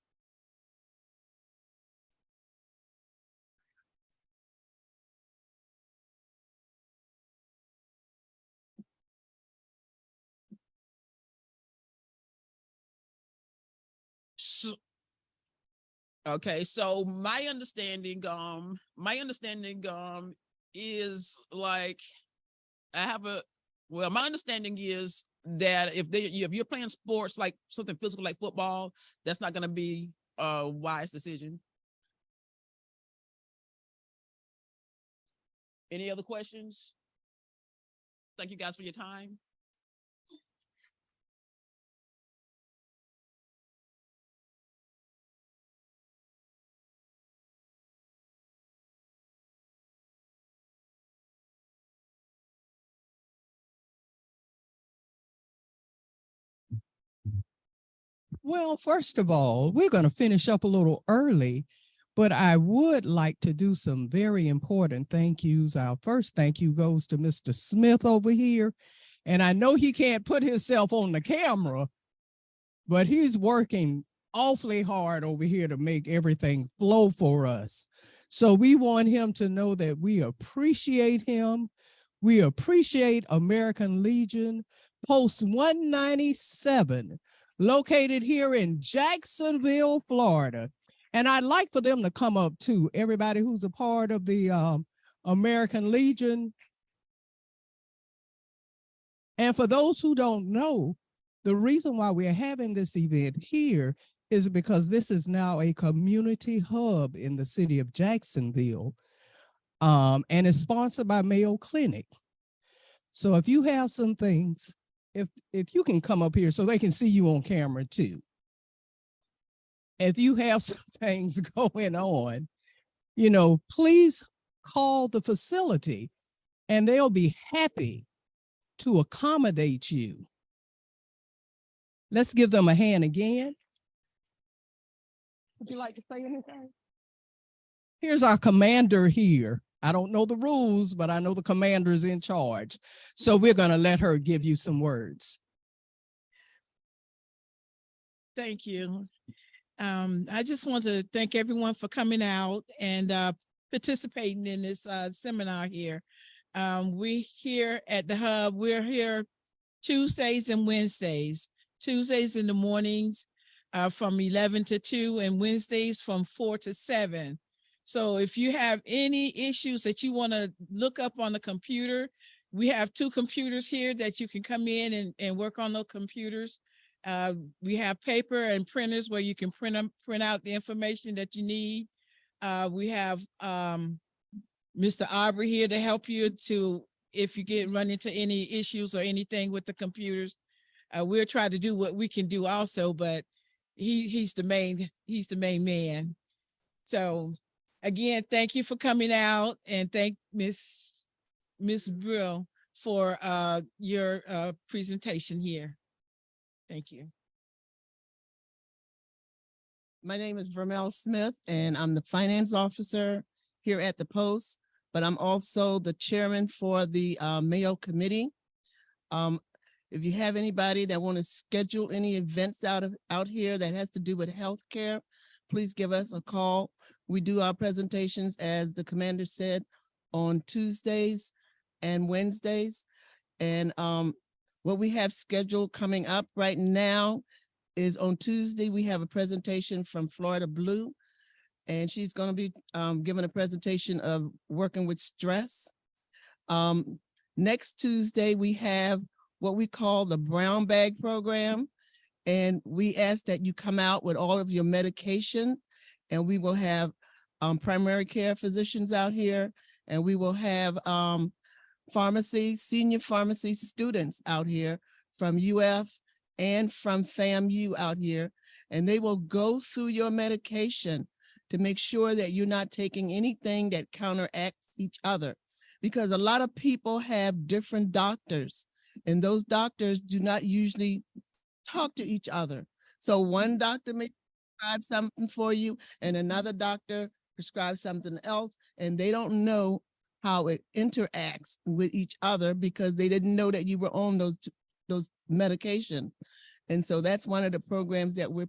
So, okay, so my understanding is like my understanding is that if you're playing sports like something physical like football, that's not gonna be a wise decision. Any other questions? Thank you guys for your time. Well, first of all, we're going to finish up a little early, but I would like to do some very important thank yous. Our first thank you goes to Mr. Smith over here. And I know he can't put himself on the camera, but he's working awfully hard over here to make everything flow for us. So we want him to know that we appreciate him. We appreciate American Legion Post 197, located here in Jacksonville, Florida. And I'd like for them to come up too, everybody who's a part of the American Legion. And for those who don't know, the reason why we're having this event here is because this is now a community hub in the city of Jacksonville, and it's sponsored by Mayo Clinic. So if you have some things, if you can come up here so they can see you on camera too. If you have some things going on, you know, please call the facility and they'll be happy to accommodate you. Let's give them a hand again. Would you like to say anything? Here's our commander here. I don't know the rules, but I know the commander is in charge. So we're going to let her give you some words. Thank you. I just want to thank everyone for coming out and participating in this seminar here. We here at the Hub, we're here Tuesdays and Wednesdays. Tuesdays in the mornings from 11 to 2 and Wednesdays from 4 to 7. So if you have any issues that you want to look up on the computer, we have 2 computers here that you can come in and work on those computers. We have paper and printers where you can print out the information that you need. We have Mr. Aubrey here to help you if you run into any issues or anything with the computers. We'll try to do what we can do also, but he's the main man. So again, thank you for coming out, and thank Miss Brill for your presentation here. Thank you. My name is Vermel Smith, and I'm the finance officer here at the Post, but I'm also the chairman for the Mayo Committee. If you have anybody that want to schedule any events out here that has to do with healthcare, please give us a call. We do our presentations, as the commander said, on Tuesdays and Wednesdays. And what we have scheduled coming up right now is on Tuesday, we have a presentation from Florida Blue, and she's going to be giving a presentation of working with stress. Next Tuesday, we have what we call the Brown Bag Program. And we ask that you come out with all of your medication, and we will have primary care physicians out here, and we will have senior pharmacy students out here from UF and from FAMU out here, and they will go through your medication to make sure that you're not taking anything that counteracts each other. Because a lot of people have different doctors, and those doctors do not usually talk to each other. So one doctor may prescribe something for you and another doctor prescribes something else, and they don't know how it interacts with each other because they didn't know that you were on those medications. And so that's one of the programs that we're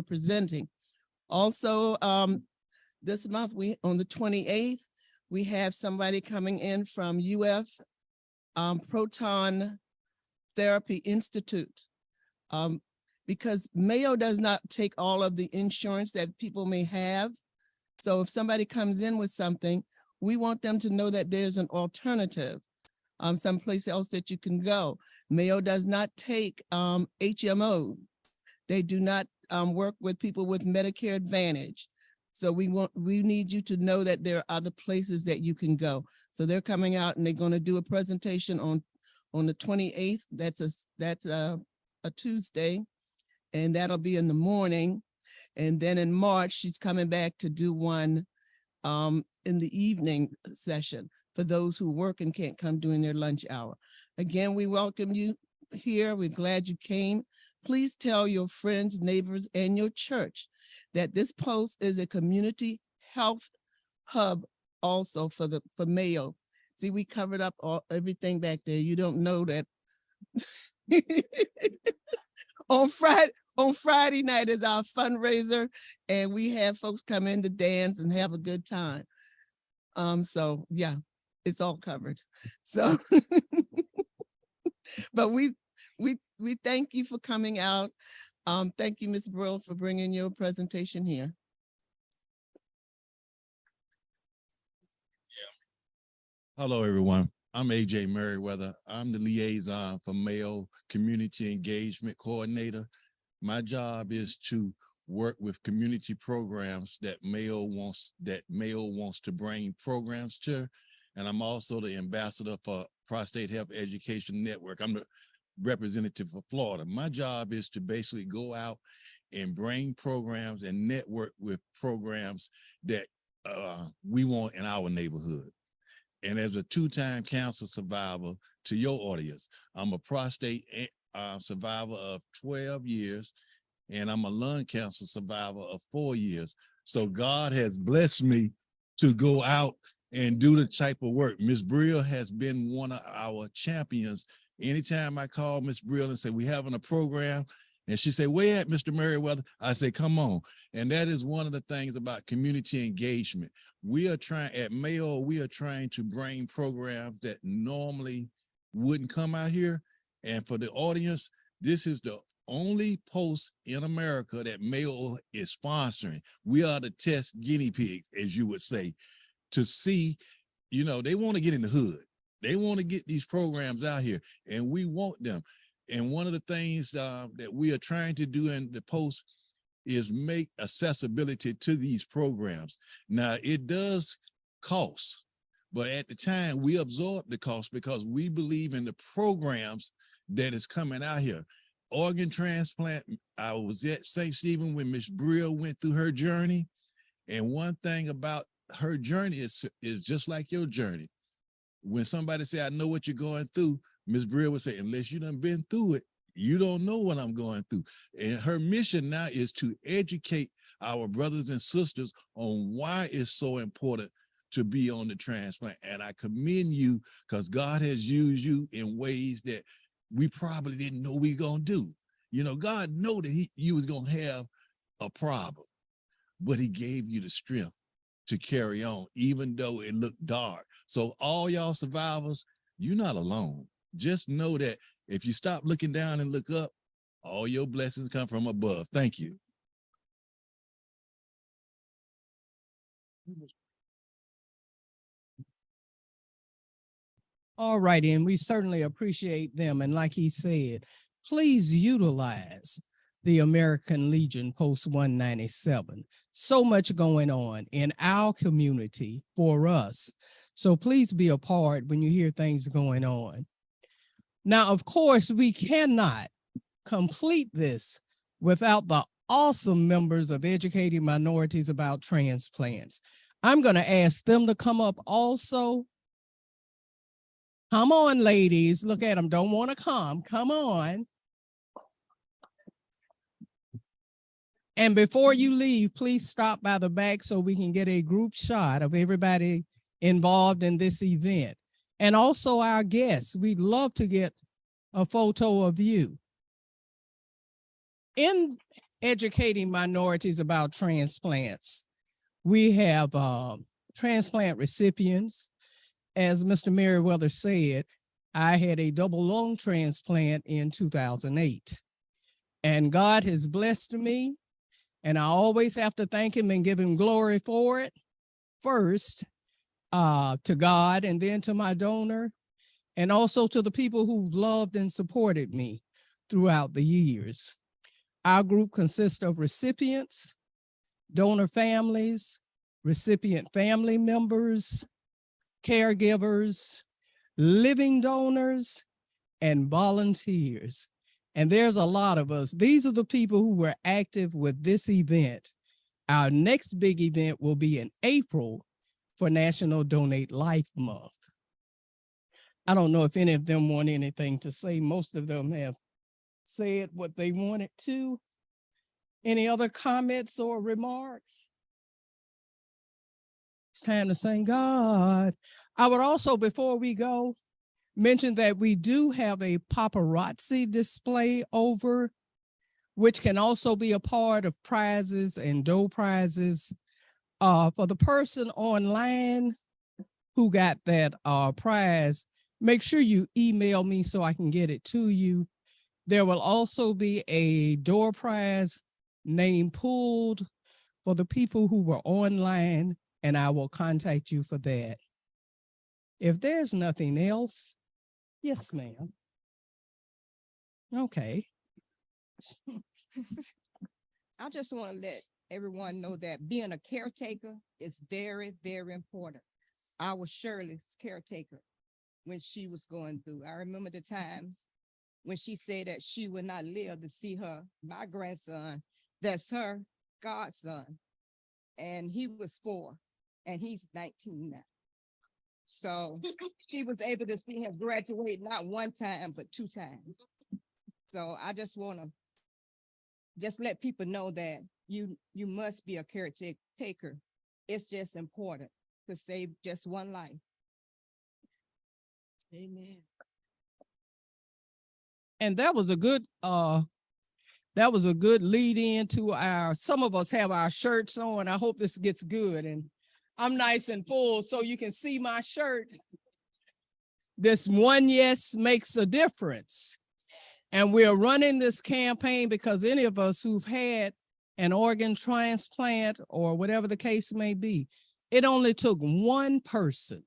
presenting. Also, this month, on the 28th, we have somebody coming in from UF Proton Therapy Institute. Because Mayo does not take all of the insurance that people may have. So if somebody comes in with something, we want them to know that there's an alternative, someplace else that you can go. Mayo does not take HMO. They do not work with people with Medicare Advantage. So we need you to know that there are other places that you can go. So they're coming out and they're going to do a presentation on the 28th. That's a Tuesday, and that'll be in the morning. And then in March, she's coming back to do one in the evening session for those who work and can't come during their lunch hour. Again, we welcome you here. We're glad you came. Please tell your friends, neighbors, and your church that this post is a community health hub also for Mayo. See, we covered up everything back there. You don't know that. On Friday night is our fundraiser, and we have folks come in to dance and have a good time. So yeah, it's all covered. So, but we thank you for coming out. Thank you, Ms. Brill, for bringing your presentation here. Hello, everyone. I'm AJ Merriweather. I'm the liaison for Mayo Community Engagement Coordinator. My job is to work with community programs that Mayo wants to bring programs to. And I'm also the ambassador for Prostate Health Education Network. I'm the representative for Florida. My job is to basically go out and bring programs and network with programs that we want in our neighborhood. And as a two-time cancer survivor to your audience, I'm a prostate survivor of 12 years, and I'm a lung cancer survivor of 4 years. So God has blessed me to go out and do the type of work. Ms. Brill has been one of our champions. Anytime I call Ms. Brill and say, we having a program, and she say, where at, Mr. Merriweather? I say, come on. And that is one of the things about community engagement. We are trying, at Mayo, we are trying to bring programs that normally wouldn't come out here. And for the audience, this is the only post in America that Mayo is sponsoring. We are the test guinea pigs, as you would say, to see, they want to get in the hood. They want to get these programs out here, and we want them. And one of the things that we are trying to do in the post is make accessibility to these programs. Now, it does cost, but at the time we absorb the cost because we believe in the programs that is coming out here. Organ transplant, I was at St. Stephen when Ms. Brill went through her journey. And one thing about her journey is just like your journey. When somebody say, I know what you're going through, Ms. Brill would say, unless you done been through it, you don't know what I'm going through. And her mission now is to educate our brothers and sisters on why it's so important to be on the transplant. And I commend you because God has used you in ways that we probably didn't know we were going to do. God knew that you was going to have a problem, but he gave you the strength to carry on, even though it looked dark. So all y'all survivors, you're not alone. Just know that if you stop looking down and look up, all your blessings come from above. Thank you. All righty, and we certainly appreciate them. And like he said, please utilize the American Legion Post 197. So much going on in our community for us. So please be a part when you hear things going on. Now, of course, we cannot complete this without the awesome members of Educating Minorities About Transplants. I'm going to ask them to come up also. Come on, ladies. Look at them. Don't want to come. Come on. And before you leave, please stop by the back so we can get a group shot of everybody involved in this event. And also our guests. We'd love to get a photo of you. In Educating Minorities About Transplants, we have transplant recipients. As Mr. Merriweather said, I had a double lung transplant in 2008. And God has blessed me, and I always have to thank him and give him glory for it. First, to God, and then to my donor, and also to the people who've loved and supported me throughout the years. Our group consists of recipients, donor families, recipient family members, caregivers, living donors, and volunteers. And there's a lot of us. These are the people who were active with this event. Our next big event will be in April for National Donate Life Month. I don't know if any of them want anything to say. Most of them have said what they wanted to. Any other comments or remarks? It's time to sing God. I would also, before we go, mention that we do have a paparazzi display over, which can also be a part of prizes and door prizes. For the person online who got that prize, make sure you email me so I can get it to you. There will also be a door prize name pulled for the people who were online, and I will contact you for that. If there's nothing else, yes, ma'am. Okay. I just want to let everyone know that being a caretaker is very, very important. I was Shirley's caretaker when she was going through. I remember the times when she said that she would not live to see my grandson, that's her godson. And he was 4 and he's 19 now. So she was able to see him graduate not 1 time, but 2 times. So I just want to just let people know that you must be a caretaker. It's just important to save just 1 life. Amen. And that was a good lead in to our, some of us have our shirts on. I hope this gets good. And I'm nice and full so you can see my shirt. This one yes makes a difference. And we're running this campaign because any of us who've had an organ transplant or whatever the case may be, it only took 1 person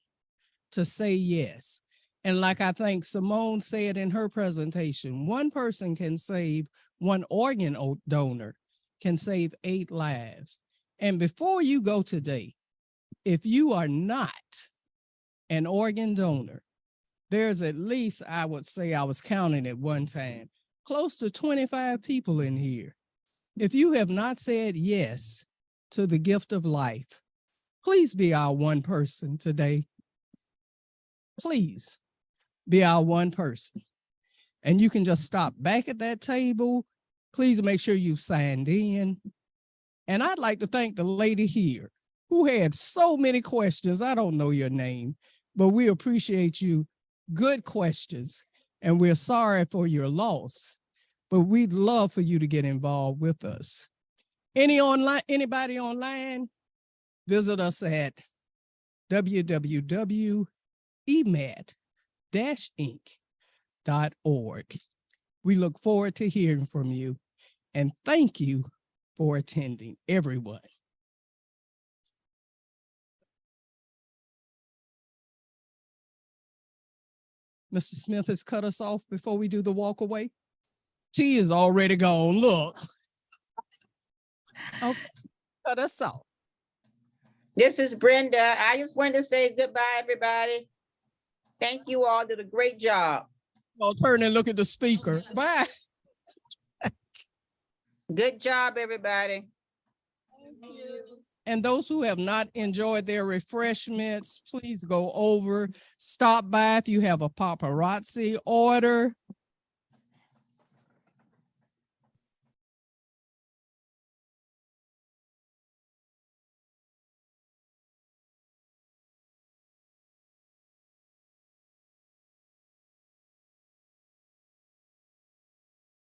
to say yes. And like I think Simone said in her presentation, 1 person can save, 1 organ donor can save 8 lives. And before you go today, if you are not an organ donor, there's at least, I would say, I was counting at one time, close to 25 people in here. If you have not said yes to the gift of life, please be our 1 person today. Please be our 1 person. And you can just stop back at that table. Please make sure you've signed in. And I'd like to thank the lady here who had so many questions. I don't know your name, but we appreciate you. Good questions. And we're sorry for your loss, but we'd love for you to get involved with us. Anybody online, visit us at www.emat-inc.org. We look forward to hearing from you, and thank you for attending, everyone. Mr. Smith has cut us off before we do the walk away. tea is already gone. Look. Okay, cut us off. This is Brenda. I just wanted to say goodbye, everybody. Thank you all. Did a great job. I'll turn and look at the speaker. Bye. Good job, everybody. And those who have not enjoyed their refreshments, please go over, stop by if you have a paparazzi order.